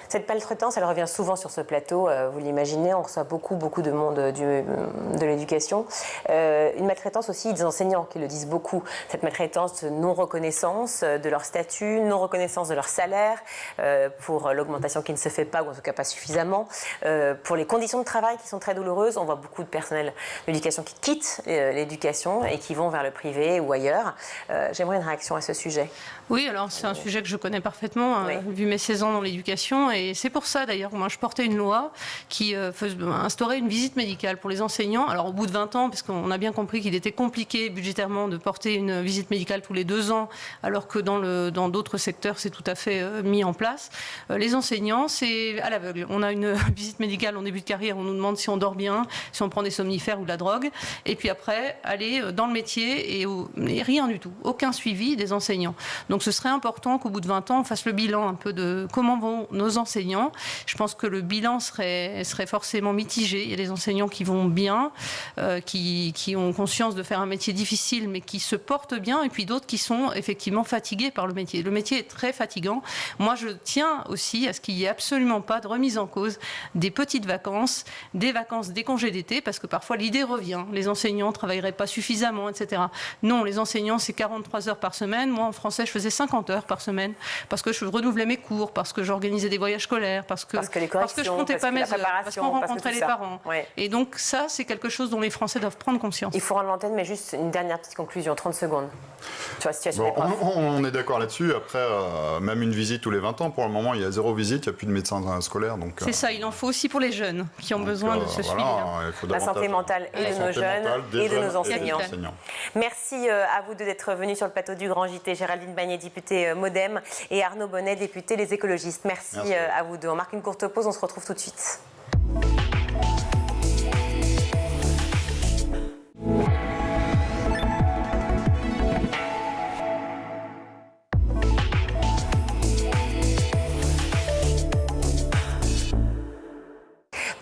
Cette maltraitance, elle revient souvent sur ce plateau, vous l'imaginez, on reçoit beaucoup de monde de l'éducation. Une maltraitance aussi des enseignants qui le disent beaucoup. Cette maltraitance de non-reconnaissance de leur statut, non-reconnaissance de leur salaire, pour l'augmentation qui ne se fait pas, ou en tout cas pas suffisamment, pour les conditions de travail qui sont très douloureuses. On voit beaucoup de personnel d'éducation qui quittent l'éducation et qui vont vers le privé ou ailleurs. J'aimerais une réaction à ce sujet. Oui, alors c'est un sujet que je connais parfaitement, vu mes 16 ans dans l'éducation. Et c'est pour ça, d'ailleurs, moi, je portais une loi qui instaurait une visite médicale pour les enseignants. Alors, au bout de 20 ans, parce qu'on a bien compris qu'il était compliqué budgétairement de porter une visite médicale tous les 2 ans, alors que dans d'autres secteurs, c'est tout à fait mis en place. Les enseignants, c'est à l'aveugle. On a une visite médicale en début de carrière, on nous demande si on dort bien, si on prend des somnifères ou de la drogue. Et puis après, aller dans le métier et rien du tout. Aucun suivi des enseignants. Donc, ce serait important qu'au bout de 20 ans, on fasse le bilan un peu de comment vont nos enseignants enseignants. Je pense que le bilan serait forcément mitigé. Il y a des enseignants qui vont bien, qui ont conscience de faire un métier difficile, mais qui se portent bien, et puis d'autres qui sont effectivement fatigués par le métier. Le métier est très fatigant. Moi, je tiens aussi à ce qu'il n'y ait absolument pas de remise en cause des petites vacances, des congés d'été, parce que parfois l'idée revient. Les enseignants ne travailleraient pas suffisamment, etc. Non, les enseignants, c'est 43 heures par semaine. Moi, en français, je faisais 50 heures par semaine, parce que je renouvelais mes cours, parce que j'organisais des voyages scolaires, parce que je comptais pas mes heures, parce qu'on rencontrait les parents. Ouais. Et donc ça, c'est quelque chose dont les Français doivent prendre conscience. Il faut rendre l'antenne, mais juste une dernière petite conclusion, 30 secondes. Sur la situation des profs. On est d'accord là-dessus. Après, même une visite tous les 20 ans, pour le moment, il y a 0 visite, il n'y a plus de médecins scolaires. C'est ça, il en faut aussi pour les jeunes qui ont besoin de ce suivi. La santé mentale et de nos jeunes et de nos enseignants. Merci à vous deux d'être venus sur le plateau du Grand JT. Géraldine Bagné, députée MoDem, et Arnaud Bonnet, député Les Écologistes. Merci à vous deux. On marque une courte pause, on se retrouve tout de suite.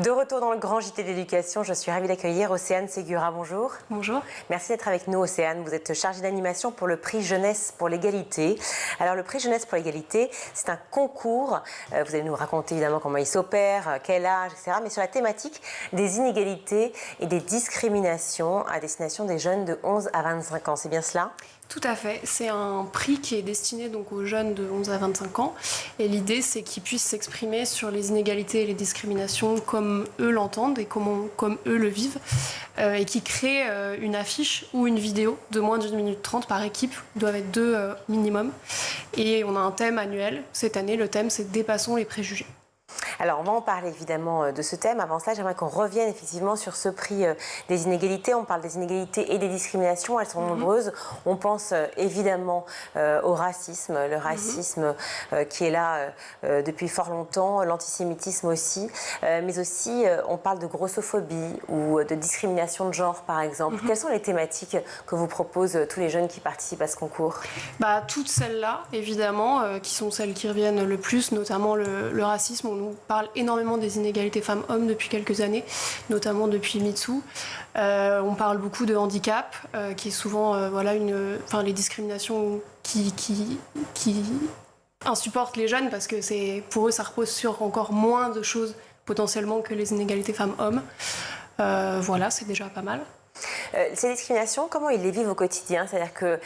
De retour dans le Grand JT de l'Éducation, je suis ravie d'accueillir Océane Ségura. Bonjour. Bonjour. Merci d'être avec nous, Océane. Vous êtes chargée d'animation pour le prix Jeunesse pour l'égalité. Alors, le prix Jeunesse pour l'égalité, c'est un concours. Vous allez nous raconter évidemment comment il s'opère, quel âge, etc. Mais sur la thématique des inégalités et des discriminations à destination des jeunes de 11 à 25 ans. C'est bien cela ? Tout à fait. C'est un prix qui est destiné donc aux jeunes de 11 à 25 ans. Et l'idée, c'est qu'ils puissent s'exprimer sur les inégalités et les discriminations comme eux l'entendent et comme eux le vivent. Et qui créent une affiche ou une vidéo de moins d'1 minute 30 par équipe. Ils doivent être 2 minimum. Et on a un thème annuel. Cette année, le thème, c'est « Dépassons les préjugés ». Alors, on va en parler évidemment de ce thème. Avant cela, j'aimerais qu'on revienne effectivement sur ce prix des inégalités. On parle des inégalités et des discriminations. Elles sont nombreuses. On pense évidemment au racisme, le racisme qui est là depuis fort longtemps, l'antisémitisme aussi. Mais aussi, on parle de grossophobie ou de discrimination de genre, par exemple. Quelles sont les thématiques que vous proposent tous les jeunes qui participent à ce concours ? Toutes celles-là, évidemment, qui sont celles qui reviennent le plus, notamment le racisme. On nous parle énormément des inégalités femmes-hommes depuis quelques années, notamment depuis MeToo. On parle beaucoup de handicap, qui est souvent les discriminations qui insupportent les jeunes parce que pour eux, ça repose sur encore moins de choses potentiellement que les inégalités femmes-hommes. C'est déjà pas mal. Ces discriminations, comment ils les vivent au quotidien ? C'est-à-dire que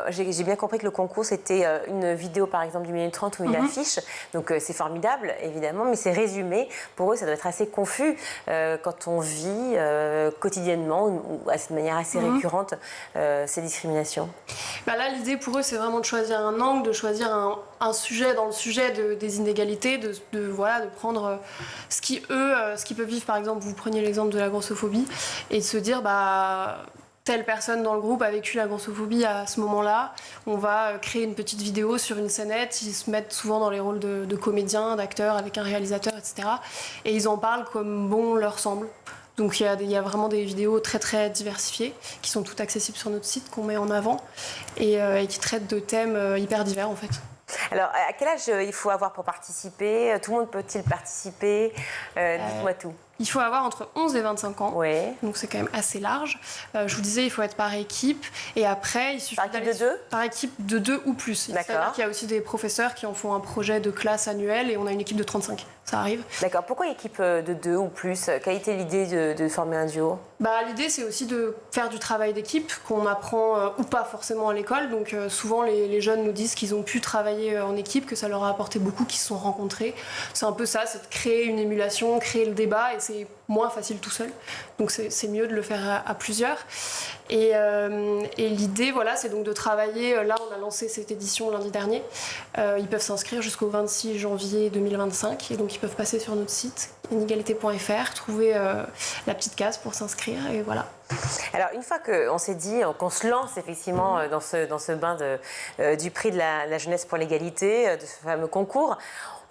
j'ai bien compris que le concours, c'était une vidéo, par exemple, d'1 minute 30 ou une affiche. Donc, c'est formidable, évidemment, mais c'est résumé. Pour eux, ça doit être assez confus quand on vit quotidiennement ou de manière assez récurrente ces discriminations. Là, l'idée pour eux, c'est vraiment de choisir un angle, de choisir un sujet dans le sujet des inégalités, de prendre ce qu'ils peuvent vivre. Par exemple, vous preniez l'exemple de la grossophobie et de se dire, telle personne dans le groupe a vécu la grossophobie à ce moment-là. On va créer une petite vidéo sur une scénette. Ils se mettent souvent dans les rôles de comédiens, d'acteurs, avec un réalisateur, etc. Et ils en parlent comme bon leur semble. Donc il y a vraiment des vidéos très très diversifiées qui sont toutes accessibles sur notre site, qu'on met en avant et qui traitent de thèmes hyper divers en fait. Alors, à quel âge il faut avoir pour participer ? Tout le monde peut-il participer ? Dites-moi tout. Il faut avoir entre 11 et 25 ans, ouais. Donc c'est quand même assez large. Je vous disais, il faut être par équipe, et après, il suffit par équipe de 2 ? Par équipe de 2 ou plus. C'est-à-dire qu'il y a aussi des professeurs qui en font un projet de classe annuel, et on a une équipe de 35, ça arrive. D'accord, pourquoi équipe de 2 ou plus ? Quelle était l'idée de former un duo ? L'idée, c'est aussi de faire du travail d'équipe, qu'on apprend ou pas forcément à l'école. Donc souvent, les jeunes nous disent qu'ils ont pu travailler en équipe, que ça leur a apporté beaucoup, qu'ils se sont rencontrés. C'est un peu ça, c'est de créer une émulation, créer le débat, et c'est moins facile tout seul. Donc c'est mieux de le faire à plusieurs. Et l'idée, c'est donc de travailler. Là, on a lancé cette édition lundi dernier. Ils peuvent s'inscrire jusqu'au 26 janvier 2025. Et donc, ils peuvent passer sur notre site, inégalité.fr, trouver la petite case pour s'inscrire. Et voilà. Alors, une fois qu'on s'est dit, qu'on se lance effectivement dans ce bain du prix de la jeunesse pour l'égalité, de ce fameux concours,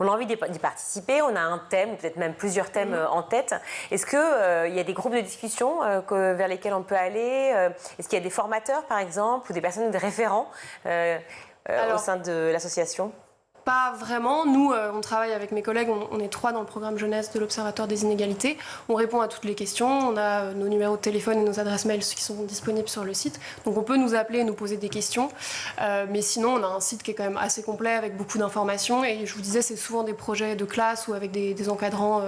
on a envie d'y participer, on a un thème, ou peut-être même plusieurs thèmes en tête. Est-ce qu'il y a des groupes de discussion vers lesquels on peut aller ? Est-ce qu'il y a des formateurs, par exemple, ou des personnes, des référents au sein de l'association ? Pas vraiment. Nous, on travaille avec mes collègues, on est 3 dans le programme jeunesse de l'Observatoire des inégalités. On répond à toutes les questions, on a nos numéros de téléphone et nos adresses mail qui sont disponibles sur le site. Donc on peut nous appeler et nous poser des questions. Mais sinon, on a un site qui est quand même assez complet avec beaucoup d'informations. Et je vous disais, c'est souvent des projets de classe ou avec des encadrants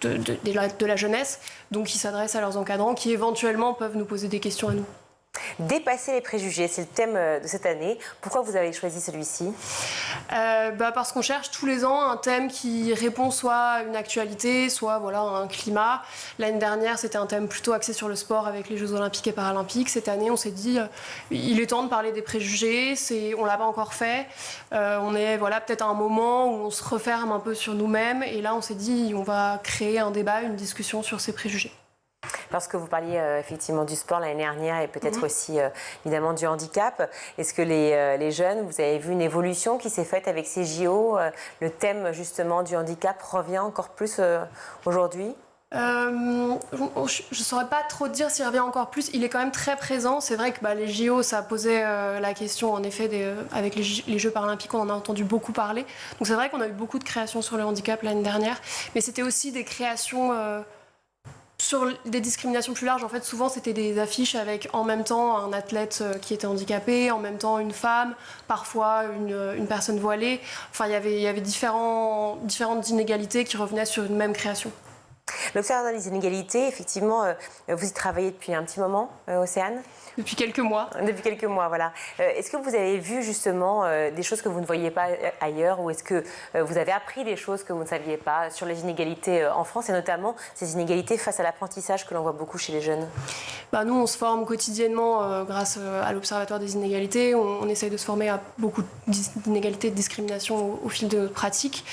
de la jeunesse. Donc qui s'adressent à leurs encadrants qui éventuellement peuvent nous poser des questions à nous. Dépasser les préjugés, c'est le thème de cette année. Pourquoi vous avez choisi celui-ci ? Parce qu'on cherche tous les ans un thème qui répond soit à une actualité, soit voilà, à un climat. L'année dernière, c'était un thème plutôt axé sur le sport avec les Jeux Olympiques et Paralympiques. Cette année, on s'est dit il est temps de parler des préjugés. On ne l'a pas encore fait. On est peut-être à un moment où on se referme un peu sur nous-mêmes. Et là, on s'est dit on va créer un débat, une discussion sur ces préjugés. Lorsque vous parliez effectivement du sport l'année dernière et peut-être aussi évidemment du handicap, est-ce que les jeunes, vous avez vu une évolution qui s'est faite avec ces JO? Le thème justement du handicap revient encore plus aujourd'hui? Je ne saurais pas trop dire s'il revient encore plus. Il est quand même très présent. C'est vrai que les JO, ça posait la question, en effet, avec les Jeux paralympiques, on en a entendu beaucoup parler. Donc c'est vrai qu'on a eu beaucoup de créations sur le handicap l'année dernière, mais c'était aussi des créations... sur des discriminations plus larges, en fait, souvent c'était des affiches avec en même temps un athlète qui était handicapé, en même temps une femme, parfois une personne voilée. Enfin, il y avait différentes inégalités qui revenaient sur une même création. L'Observatoire des inégalités, effectivement, vous y travaillez depuis un petit moment, Océane ? Depuis quelques mois. Depuis quelques mois, voilà. Est-ce que vous avez vu justement des choses que vous ne voyiez pas ailleurs, ou est-ce que vous avez appris des choses que vous ne saviez pas sur les inégalités en France, et notamment ces inégalités face à l'apprentissage que l'on voit beaucoup chez les jeunes? Nous, on se forme quotidiennement grâce à l'Observatoire des inégalités. On essaye de se former à beaucoup d'inégalités, de discrimination au fil de notre pratique.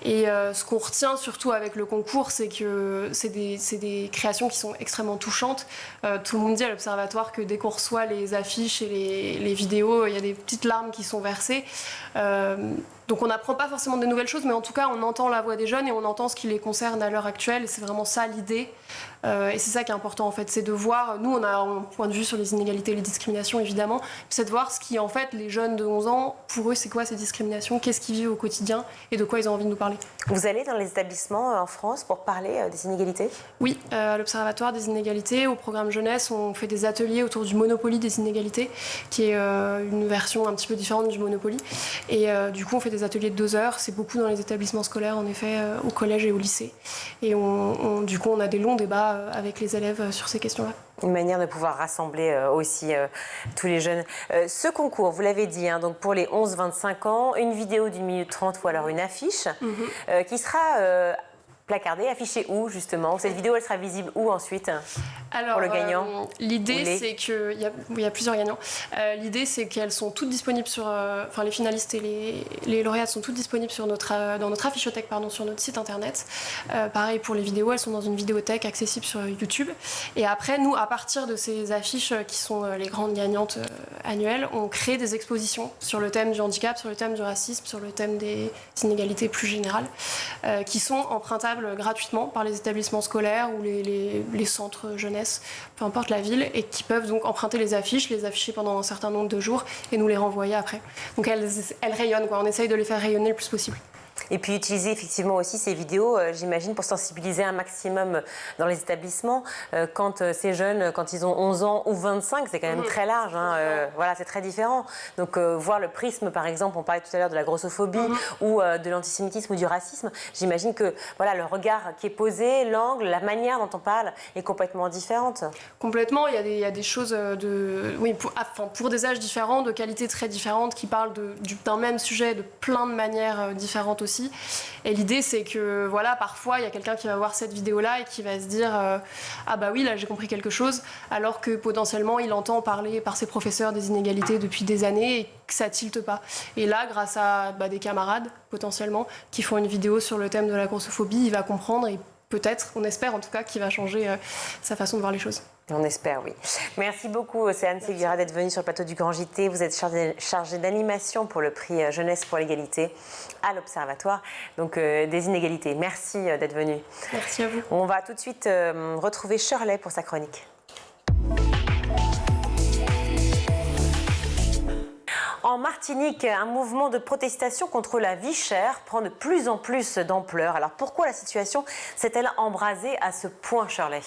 Et ce qu'on retient surtout avec le concours, c'est que c'est des créations qui sont extrêmement touchantes. Tout le monde dit à l'Observatoire que dès qu'on reçoit les affiches et les vidéos, il y a des petites larmes qui sont versées. Donc on n'apprend pas forcément des nouvelles choses, mais en tout cas on entend la voix des jeunes et on entend ce qui les concerne à l'heure actuelle. Et c'est vraiment ça l'idée. Et c'est ça qui est important en fait, c'est de voir, nous on a un point de vue sur les inégalités et les discriminations évidemment, c'est de voir ce qui en fait, les jeunes de 11 ans, pour eux c'est quoi ces discriminations, qu'est-ce qu'ils vivent au quotidien et de quoi ils ont envie de nous parler. Vous allez dans les établissements en France pour parler des inégalités? Oui, à l'Observatoire des inégalités, au programme jeunesse, on fait des ateliers autour du Monopoly des inégalités, qui est une version un petit peu différente du Monopoly. Et du coup on fait des ateliers de 2 heures, c'est beaucoup dans les établissements scolaires en effet, au collège et au lycée. Et du coup on a des longs débats avec les élèves sur ces questions-là. Une manière de pouvoir rassembler aussi tous les jeunes. Ce concours, vous l'avez dit, donc pour les 11-25 ans, une vidéo d'une minute 30 ou alors une affiche qui sera placardée, affichée où justement? Cette vidéo, elle sera visible où ensuite? Alors, pour le gagnant? L'idée, c'est qu'il y a plusieurs gagnants. L'idée, c'est qu'elles sont toutes disponibles sur... les finalistes et les lauréates sont toutes disponibles dans notre affichothèque, sur notre site internet. Pareil pour les vidéos, elles sont dans une vidéothèque accessible sur YouTube. Et après, nous, à partir de ces affiches qui sont les grandes gagnantes annuelles, on crée des expositions sur le thème du handicap, sur le thème du racisme, sur le thème des inégalités plus générales, qui sont empruntables gratuitement par les établissements scolaires ou les centres jeunesse, peu importe la ville, et qui peuvent donc emprunter les affiches, les afficher pendant un certain nombre de jours et nous les renvoyer après. Donc elles rayonnent, on essaye de les faire rayonner le plus possible. Et puis utiliser effectivement aussi ces vidéos, j'imagine, pour sensibiliser un maximum dans les établissements. Quand ces jeunes, quand ils ont 11 ans ou 25, c'est quand même très large. Voilà, c'est très différent. Donc voir le prisme, par exemple, on parlait tout à l'heure de la grossophobie ou de l'antisémitisme ou du racisme. J'imagine que voilà, le regard qui est posé, l'angle, la manière dont on parle est complètement différente. Complètement. Il y a des choses pour des âges différents, de qualités très différentes, qui parlent d'un même sujet de plein de manières différentes aussi. Et l'idée, c'est que parfois il y a quelqu'un qui va voir cette vidéo-là et qui va se dire ah bah oui, là j'ai compris quelque chose, alors que potentiellement il entend parler par ses professeurs des inégalités depuis des années et que ça tilte pas. Et là, grâce à des camarades potentiellement qui font une vidéo sur le thème de la grossophobie, il va comprendre et peut-être, on espère en tout cas, qu'il va changer sa façon de voir les choses. On espère, oui. Merci beaucoup, Océane Séguira, d'être venue sur le plateau du Grand JT. Vous êtes chargée d'animation pour le prix Jeunesse pour l'égalité à l'Observatoire des inégalités. Merci d'être venue. Merci à vous. On va tout de suite retrouver Shirley pour sa chronique. En Martinique, un mouvement de protestation contre la vie chère prend de plus en plus d'ampleur. Alors pourquoi la situation s'est-elle embrasée à ce point, Shirley?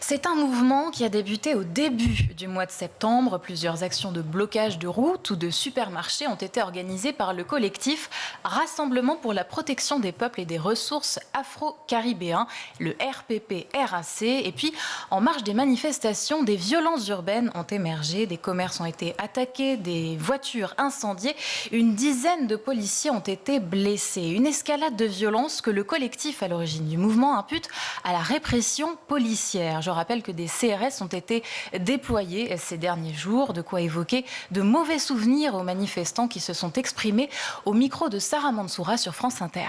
C'est un mouvement qui a débuté au début du mois de septembre. Plusieurs actions de blocage de routes ou de supermarchés ont été organisées par le collectif Rassemblement pour la protection des peuples et des ressources afro-caribéens, le RPP-RAC. Et puis, en marge des manifestations, des violences urbaines ont émergé. Des commerces ont été attaqués, des voitures incendiées. Une dizaine de policiers ont été blessés. Une escalade de violence que le collectif à l'origine du mouvement impute à la répression policière. Je rappelle que des CRS ont été déployés ces derniers jours, de quoi évoquer de mauvais souvenirs aux manifestants qui se sont exprimés au micro de Sarah Mansoura sur France Inter.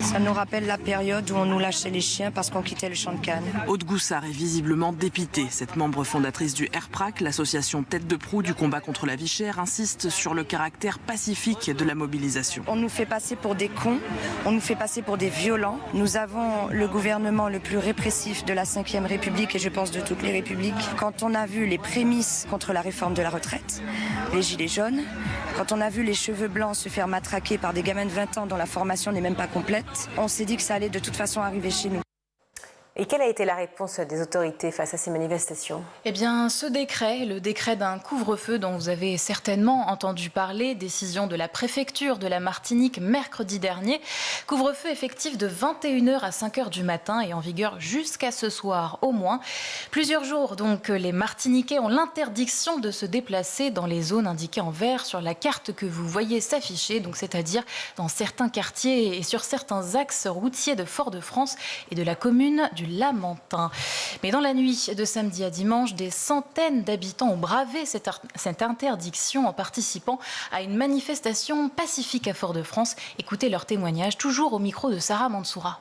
Ça nous rappelle la période où on nous lâchait les chiens parce qu'on quittait le champ de Cannes. Aude Goussard est visiblement dépitée. Cette membre fondatrice du RPRAC, l'association tête de proue du combat contre la vie chère, insiste sur le caractère pacifique de la mobilisation. On nous fait passer pour des cons, on nous fait passer pour des violents. Nous avons le gouvernement le plus répressif de la Ve République et je pense de toutes les républiques. Quand on a vu les prémices contre la réforme de la retraite, les gilets jaunes, quand on a vu les cheveux blancs se faire matraquer par des gamins de 20 ans dont la formation n'est même pas complète, on s'est dit que ça allait de toute façon arriver chez nous. Et quelle a été la réponse des autorités face à ces manifestations? Eh bien, ce décret, le décret d'un couvre-feu dont vous avez certainement entendu parler, décision de la préfecture de la Martinique mercredi dernier, couvre-feu effectif de 21h à 5h du matin et en vigueur jusqu'à ce soir au moins. Plusieurs jours donc, les Martiniquais ont l'interdiction de se déplacer dans les zones indiquées en vert sur la carte que vous voyez s'afficher, donc c'est-à-dire dans certains quartiers et sur certains axes routiers de Fort-de-France et de la commune du Lamentin. Mais dans la nuit de samedi à dimanche, des centaines d'habitants ont bravé cette interdiction en participant à une manifestation pacifique à Fort-de-France. Écoutez leur témoignage, toujours au micro de Sarah Mansoura.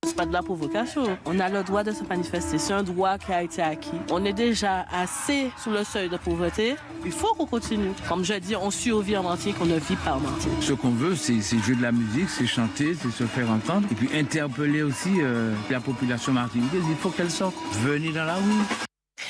C'est pas de la provocation. On a le droit de se manifester. C'est un droit qui a été acquis. On est déjà assez sous le seuil de pauvreté. Il faut qu'on continue. Comme je dis, on survit en Martinique, on ne vit pas en Martinique. Ce qu'on veut, c'est jouer de la musique, c'est chanter, c'est se faire entendre. Et puis interpeller aussi la population martiniquaise. Il faut qu'elle sorte. Venez dans la rue.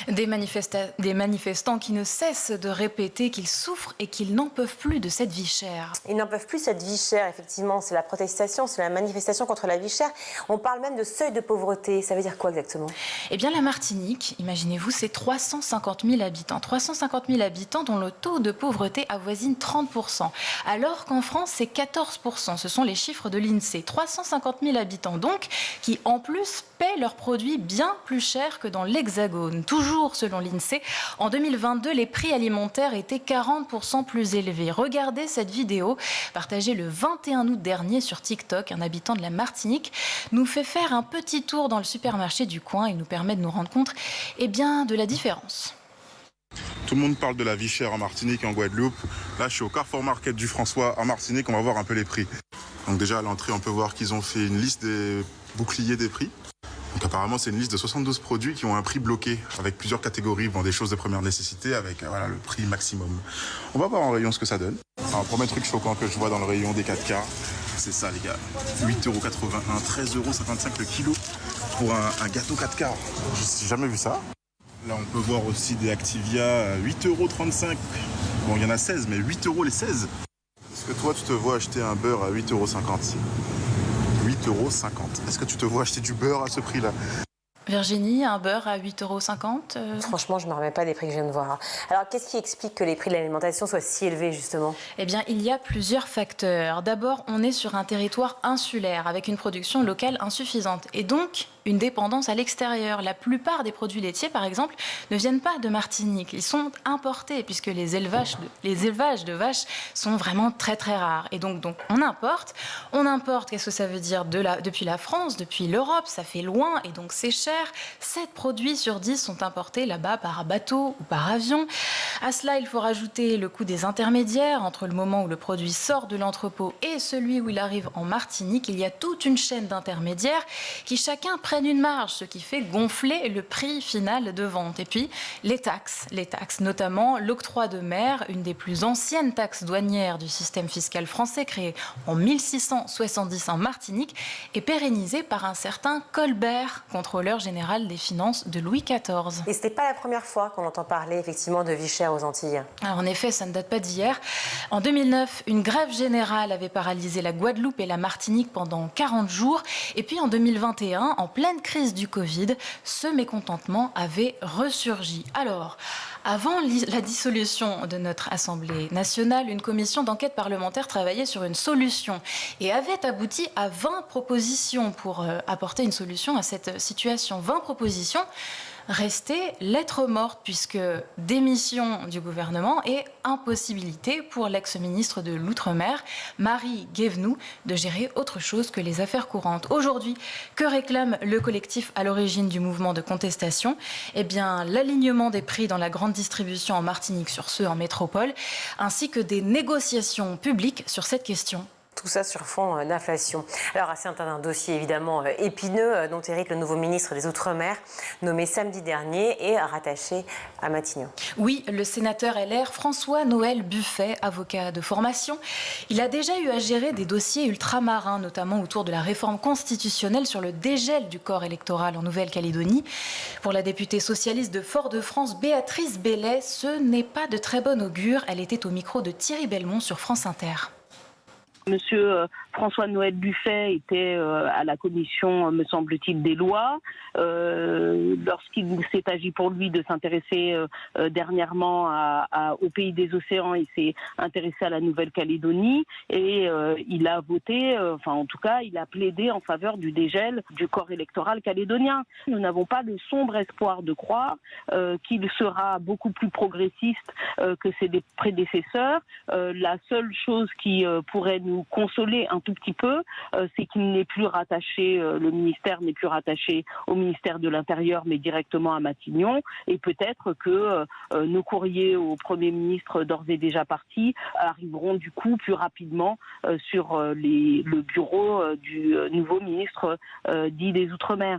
Des manifestants qui ne cessent de répéter qu'ils souffrent et qu'ils n'en peuvent plus de cette vie chère. Ils n'en peuvent plus cette vie chère, effectivement. C'est la protestation, c'est la manifestation contre la vie chère. On parle même de seuil de pauvreté. Ça veut dire quoi exactement? Eh bien, la Martinique, imaginez-vous, c'est 350 000 habitants. 350 000 habitants dont le taux de pauvreté avoisine 30%. Alors qu'en France, c'est 14%. Ce sont les chiffres de l'INSEE. 350 000 habitants donc, qui en plus paient leurs produits bien plus cher que dans l'Hexagone. Toujours selon l'INSEE, en 2022, les prix alimentaires étaient 40% plus élevés. Regardez cette vidéo, partagée le 21 août dernier sur TikTok. Un habitant de la Martinique nous fait faire un petit tour dans le supermarché du coin. Il nous permet de nous rendre compte de la différence. Tout le monde parle de la vie chère en Martinique et en Guadeloupe. Là, je suis au Carrefour Market du François en Martinique. On va voir un peu les prix. Donc déjà, à l'entrée, on peut voir qu'ils ont fait une liste des boucliers des prix. Donc apparemment, c'est une liste de 72 produits qui ont un prix bloqué avec plusieurs catégories, des choses de première nécessité avec le prix maximum. On va voir en rayon ce que ça donne. Alors, le premier truc choquant que je vois dans le rayon des 4K, c'est ça les gars. 8,81 €, 13,55 € le kilo pour un gâteau 4K. Je n'ai jamais vu ça. Là, on peut voir aussi des Activia 8,35 €. Bon, il y en a 16, mais 8 € les 16. Est-ce que toi, tu te vois acheter un beurre à 8,50 €? 8,50 €. Est-ce que tu te vois acheter du beurre à ce prix-là? Virginie, un beurre à 8,50 €. Franchement, je ne me remets pas des prix que je viens de voir. Alors, qu'est-ce qui explique que les prix de l'alimentation soient si élevés, justement? Eh bien, il y a plusieurs facteurs. D'abord, on est sur un territoire insulaire, avec une production locale insuffisante. Et donc, une dépendance à l'extérieur. La plupart des produits laitiers, par exemple, ne viennent pas de Martinique. Ils sont importés, puisque les élevages de vaches sont vraiment très, très rares. Et donc on importe. On importe, qu'est-ce que ça veut dire? Depuis la France, depuis l'Europe, ça fait loin, et donc c'est cher. 7 produits sur 10 sont importés là-bas par bateau ou par avion. À cela, il faut rajouter le coût des intermédiaires. Entre le moment où le produit sort de l'entrepôt et celui où il arrive en Martinique, il y a toute une chaîne d'intermédiaires qui chacun prennent prennent une marge, ce qui fait gonfler le prix final de vente. Et puis, les taxes, notamment l'octroi de mer, une des plus anciennes taxes douanières du système fiscal français, créée en 1670 en Martinique, est pérennisée par un certain Colbert, contrôleur général des finances de Louis XIV. Et ce n'est pas la première fois qu'on entend parler effectivement de vie chère aux Antilles. Alors, en effet, ça ne date pas d'hier. En 2009, une grève générale avait paralysé la Guadeloupe et la Martinique pendant 40 jours. Et puis en 2021, en pleine crise du Covid, ce mécontentement avait ressurgi. Alors, avant la dissolution de notre Assemblée nationale, une commission d'enquête parlementaire travaillait sur une solution et avait abouti à 20 propositions pour apporter une solution à cette situation. 20 propositions restaient lettre morte puisque démission du gouvernement et impossibilité pour l'ex-ministre de l'Outre-mer, Marie Guévenoux, de gérer autre chose que les affaires courantes. Aujourd'hui, que réclame le collectif à l'origine du mouvement de contestation ? Eh bien, l'alignement des prix dans la grande distribution en Martinique sur ceux en métropole, ainsi que des négociations publiques sur cette question. Tout ça sur fond d'inflation. Alors, c'est un dossier évidemment épineux dont hérite le nouveau ministre des Outre-mer, nommé samedi dernier et rattaché à Matignon. Oui, le sénateur LR François-Noël Buffet, avocat de formation, il a déjà eu à gérer des dossiers ultramarins, notamment autour de la réforme constitutionnelle sur le dégel du corps électoral en Nouvelle-Calédonie. Pour la députée socialiste de Fort-de-France, Béatrice Bellet, ce n'est pas de très bon augure. Elle était au micro de Thierry Belmont sur France Inter. Monsieur François-Noël Buffet était à la commission, me semble-t-il, des lois. Lorsqu'il s'est agi pour lui de s'intéresser dernièrement au pays des océans, il s'est intéressé à la Nouvelle-Calédonie et il a voté, en tout cas, il a plaidé en faveur du dégel du corps électoral calédonien. Nous n'avons pas le sombre espoir de croire qu'il sera beaucoup plus progressiste que ses prédécesseurs. La seule chose qui pourrait nous consoler un tout petit peu, c'est qu'il n'est plus rattaché, le ministère n'est plus rattaché au ministère de l'Intérieur, mais directement à Matignon. Et peut-être que nos courriers au Premier ministre, d'ores et déjà partis, arriveront du coup plus rapidement sur le bureau du nouveau ministre dit des Outre-mer.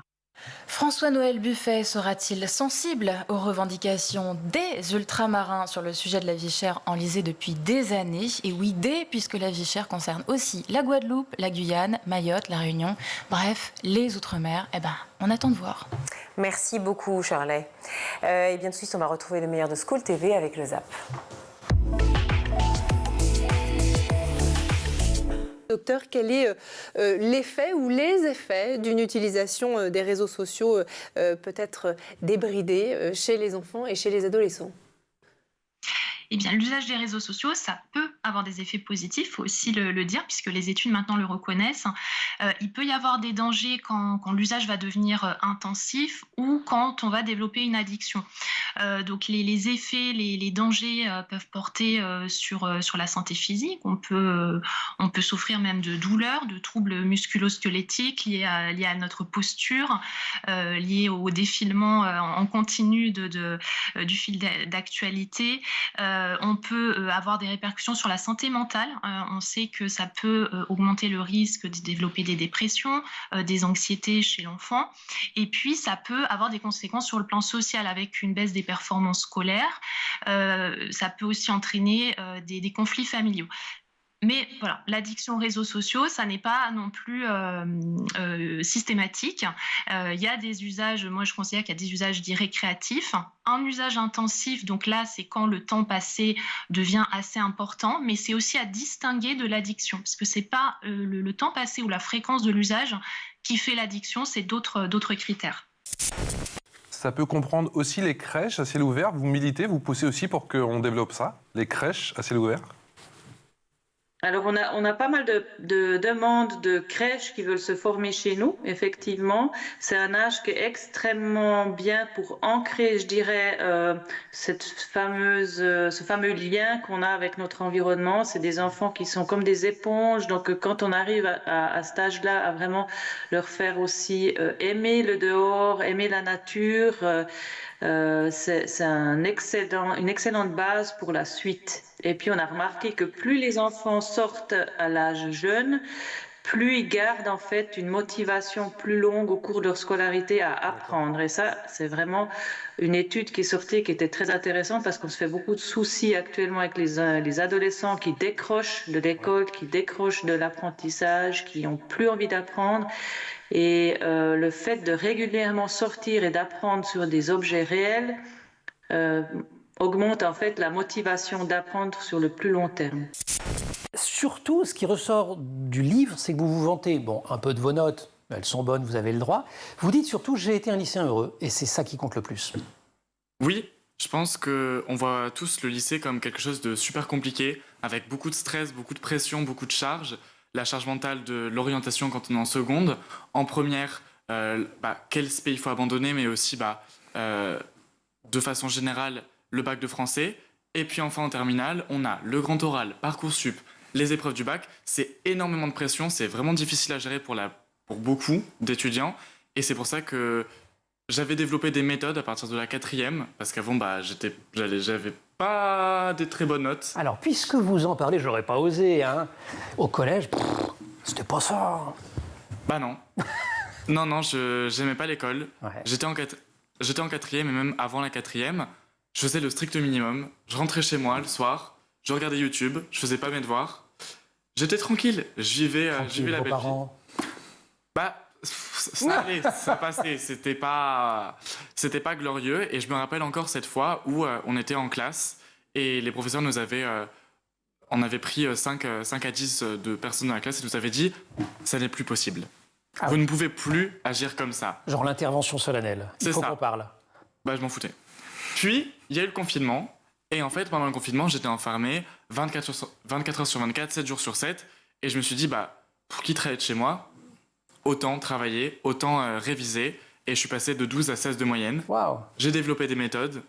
François-Noël Buffet sera-t-il sensible aux revendications des ultramarins sur le sujet de la vie chère enlisée depuis des années ? Et oui, puisque la vie chère concerne aussi la Guadeloupe, la Guyane, Mayotte, la Réunion, bref, les Outre-mer. On attend de voir. Merci beaucoup, Shirley. Et bien tout de suite, on va retrouver le meilleur de School TV avec le ZAP. Docteur, quel est l'effet ou les effets d'une utilisation des réseaux sociaux peut-être débridée chez les enfants et chez les adolescents ? Eh bien, l'usage des réseaux sociaux, ça peut avoir des effets positifs, il faut aussi le dire, puisque les études maintenant le reconnaissent. Il peut y avoir des dangers quand l'usage va devenir intensif ou quand on va développer une addiction. Donc les effets, les dangers peuvent porter sur la santé physique. On peut souffrir même de douleurs, de troubles musculo-squelettiques liés à notre posture, liés au défilement en continu du fil d'actualité. On peut avoir des répercussions sur la santé mentale. On sait que ça peut augmenter le risque de développer des dépressions, des anxiétés chez l'enfant. Et puis, ça peut avoir des conséquences sur le plan social avec une baisse des performances scolaires. Ça peut aussi entraîner des conflits familiaux. Mais voilà, l'addiction aux réseaux sociaux, ça n'est pas non plus systématique. Il y a des usages, moi je considère qu'il y a des usages dits récréatifs. Un usage intensif, donc là c'est quand le temps passé devient assez important, mais c'est aussi à distinguer de l'addiction, parce que c'est pas le temps passé ou la fréquence de l'usage qui fait l'addiction, c'est d'autres critères. Ça peut comprendre aussi les crèches à ciel ouvert. Vous militez, vous poussez aussi pour qu'on développe ça, les crèches à ciel ouvert? Alors, on a pas mal de demandes de crèches qui veulent se former chez nous, effectivement. C'est un âge qui est extrêmement bien pour ancrer, je dirais, ce fameux lien qu'on a avec notre environnement. C'est des enfants qui sont comme des éponges. Donc, quand on arrive à cet âge-là, à vraiment leur faire aussi aimer le dehors, aimer la nature, c'est une excellente base pour la suite. Et puis on a remarqué que plus les enfants sortent à l'âge jeune, plus ils gardent en fait une motivation plus longue au cours de leur scolarité à apprendre. Et ça, c'est vraiment une étude qui est sortie qui était très intéressante parce qu'on se fait beaucoup de soucis actuellement avec les adolescents qui décrochent de l'école, qui décrochent de l'apprentissage, qui n'ont plus envie d'apprendre. Et le fait de régulièrement sortir et d'apprendre sur des objets réels augmente en fait la motivation d'apprendre sur le plus long terme. Surtout, ce qui ressort du livre, c'est que vous vous vantez, un peu de vos notes, elles sont bonnes, vous avez le droit. Vous dites surtout, j'ai été un lycéen heureux, et c'est ça qui compte le plus. Oui, je pense qu'on voit tous le lycée comme quelque chose de super compliqué, avec beaucoup de stress, beaucoup de pression, beaucoup de charges. La charge mentale de l'orientation quand on est en seconde. En première, quel spé il faut abandonner, mais aussi, de façon générale, le bac de français. Et puis enfin, en terminale, on a le grand oral, Parcoursup, les épreuves du bac. C'est énormément de pression, c'est vraiment difficile à gérer pour beaucoup d'étudiants. Et c'est pour ça que j'avais développé des méthodes à partir de la 4e, parce qu'avant, j'avais pas des très bonnes notes. Alors, puisque vous en parlez, j'aurais pas osé, hein. Au collège, c'était pas ça. Non. non, j'aimais pas l'école. Ouais. J'étais en 4e, et même avant la 4e, je faisais le strict minimum. Je rentrais chez moi le soir, je regardais YouTube, je faisais pas mes devoirs. J'étais tranquille, j'y vivais la Belgique. Parents. Ça allait, ça passait, c'était pas glorieux. Et je me rappelle encore cette fois où on était en classe et les professeurs nous avaient on avait pris 5 à 10 de personnes dans la classe et nous avaient dit ça n'est plus possible. Vous ne pouvez plus agir comme ça. Genre l'intervention solennelle. Il faut qu'on parle. Je m'en foutais. Puis il y a eu le confinement et en fait pendant le confinement j'étais enfermé 24 heures sur 24, 7 jours sur 7 et je me suis dit pour qui travailler de chez moi, autant travailler, autant réviser. Et je suis passé de 12 à 16 de moyenne. Wow. J'ai développé des méthodes.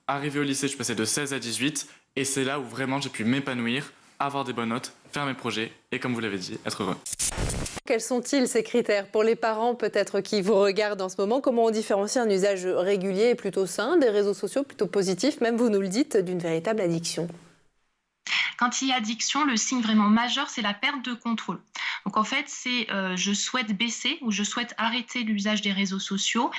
Arrivé au lycée, je suis passé de 16 à 18. Et c'est là où vraiment j'ai pu m'épanouir, avoir des bonnes notes, faire mes projets et, comme vous l'avez dit, être heureux. Quels sont-ils ces critères pour les parents peut-être qui vous regardent en ce moment? Comment on différencie un usage régulier et plutôt sain des réseaux sociaux, plutôt positif, même vous nous le dites, d'une véritable addiction? Quand il y a addiction, le signe vraiment majeur, c'est la perte de contrôle. Donc en fait, c'est je souhaite baisser ou je souhaite arrêter l'usage des réseaux sociaux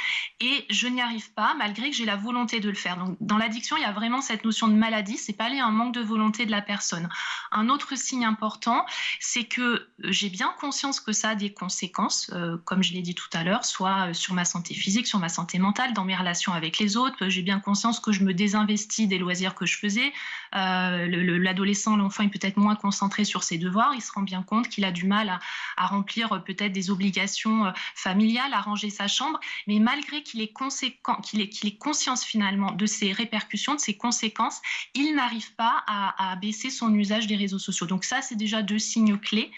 et je n'y arrive pas malgré que j'ai la volonté de le faire. Donc dans l'addiction, il y a vraiment cette notion de maladie, c'est pas lié à un manque de volonté de la personne. Un autre signe important, c'est que j'ai bien conscience que ça a des conséquences, comme je l'ai dit tout à l'heure, soit sur ma santé physique, sur ma santé mentale, dans mes relations avec les autres. J'ai bien conscience que je me désinvestis des loisirs que je faisais. L'adolescent, l'enfant est peut-être moins concentré sur ses devoirs, il se rend bien compte qu'il a du mal à remplir peut-être des obligations familiales, à ranger sa chambre, mais malgré qu'il ait conscience finalement de ses répercussions, de ses conséquences, il n'arrive pas à baisser son usage des réseaux sociaux. Donc ça, c'est déjà 2 signes clés.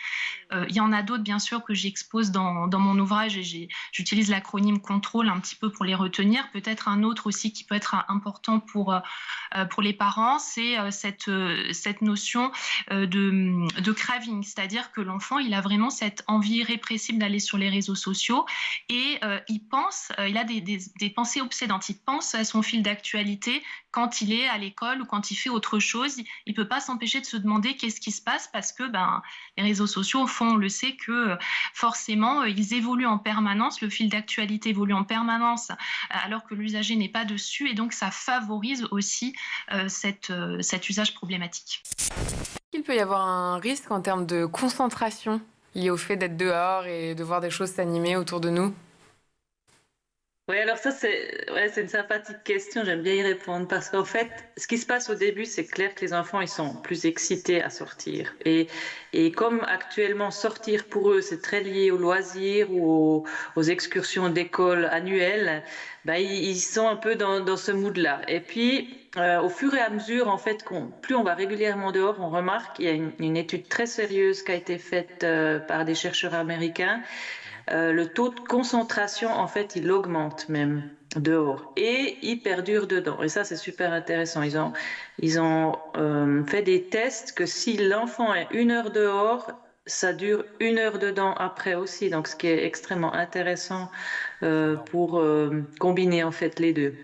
Il y en a d'autres, bien sûr, que j'expose dans mon ouvrage et j'utilise l'acronyme contrôle un petit peu pour les retenir. Peut-être un autre aussi qui peut être important pour les parents, c'est cette notion de craving, c'est-à-dire que l'enfant, il a vraiment cette envie irrépressible d'aller sur les réseaux sociaux et il a des pensées obsédantes. Il pense à son fil d'actualité quand il est à l'école ou quand il fait autre chose. Il ne peut pas s'empêcher de se demander qu'est-ce qui se passe parce que les réseaux sociaux, au fond, on le sait que forcément, ils évoluent en permanence, le fil d'actualité évolue en permanence alors que l'usager n'est pas dessus et donc ça favorise aussi cet usage problématique. Il peut y avoir un risque en termes de concentration lié au fait d'être dehors et de voir des choses s'animer autour de nous? Oui, alors ça, c'est une sympathique question, j'aime bien y répondre, parce qu'en fait, ce qui se passe au début, c'est clair que les enfants, ils sont plus excités à sortir. Et comme actuellement, sortir pour eux, c'est très lié aux loisirs ou aux excursions d'école annuelles, ils sont un peu dans ce mood-là. Et puis, au fur et à mesure, en fait, plus on va régulièrement dehors, on remarque, il y a une étude très sérieuse qui a été faite par des chercheurs américains. Le taux de concentration, en fait, il augmente même dehors et il perdure dedans. Et ça, c'est super intéressant. Ils ont fait des tests que si l'enfant est 1 heure dehors, ça dure 1 heure dedans après aussi. Donc, ce qui est extrêmement intéressant pour combiner en fait les deux.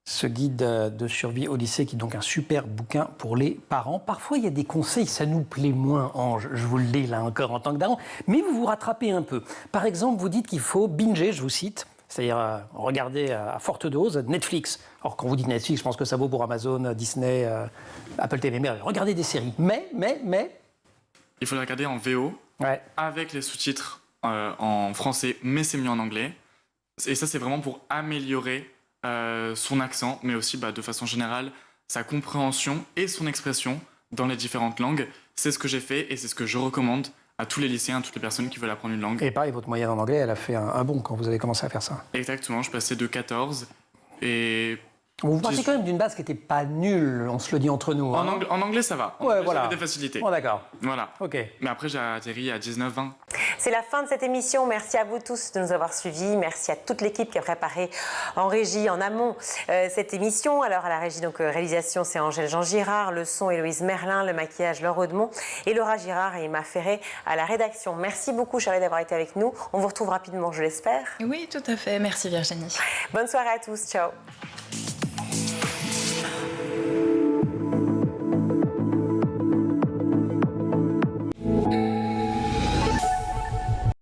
Ce guide de survie au lycée qui est donc un super bouquin pour les parents. Parfois, il y a des conseils, ça nous plaît moins, Ange, je vous le dis là encore en tant que daron, mais vous vous rattrapez un peu. Par exemple, vous dites qu'il faut binger, je vous cite, c'est-à-dire regarder à forte dose Netflix. Alors, quand vous dites Netflix, je pense que ça vaut pour Amazon, Disney, Apple TV, mais regardez des séries. Mais... Il faut les regarder en VO, avec les sous-titres en français, mais c'est mieux en anglais. Et ça, c'est vraiment pour améliorer son accent, mais aussi de façon générale sa compréhension et son expression dans les différentes langues. C'est ce que j'ai fait et c'est ce que je recommande à tous les lycéens, à toutes les personnes qui veulent apprendre une langue. Et pareil, votre moyenne en anglais, elle a fait un bond quand vous avez commencé à faire ça. Exactement, je passais de 14 et... Vous partez quand même d'une base qui n'était pas nulle, on se le dit entre nous. Hein. En anglais, ça va. Ouais, voilà. J'avais des facilités. Bon, d'accord. Voilà. Ok. Mais après, j'ai atterri à 19-20. C'est la fin de cette émission. Merci à vous tous de nous avoir suivis. Merci à toute l'équipe qui a préparé en régie, en amont, cette émission. Alors, à la régie, donc, réalisation, c'est Angèle Jean-Girard. Le son, Héloïse Merlin. Le maquillage, Laure Audemont. Et Laura Girard et Emma Ferré à la rédaction. Merci beaucoup, Charlie, d'avoir été avec nous. On vous retrouve rapidement, je l'espère. Oui, tout à fait. Merci, Virginie. Bonne soirée à tous. Ciao.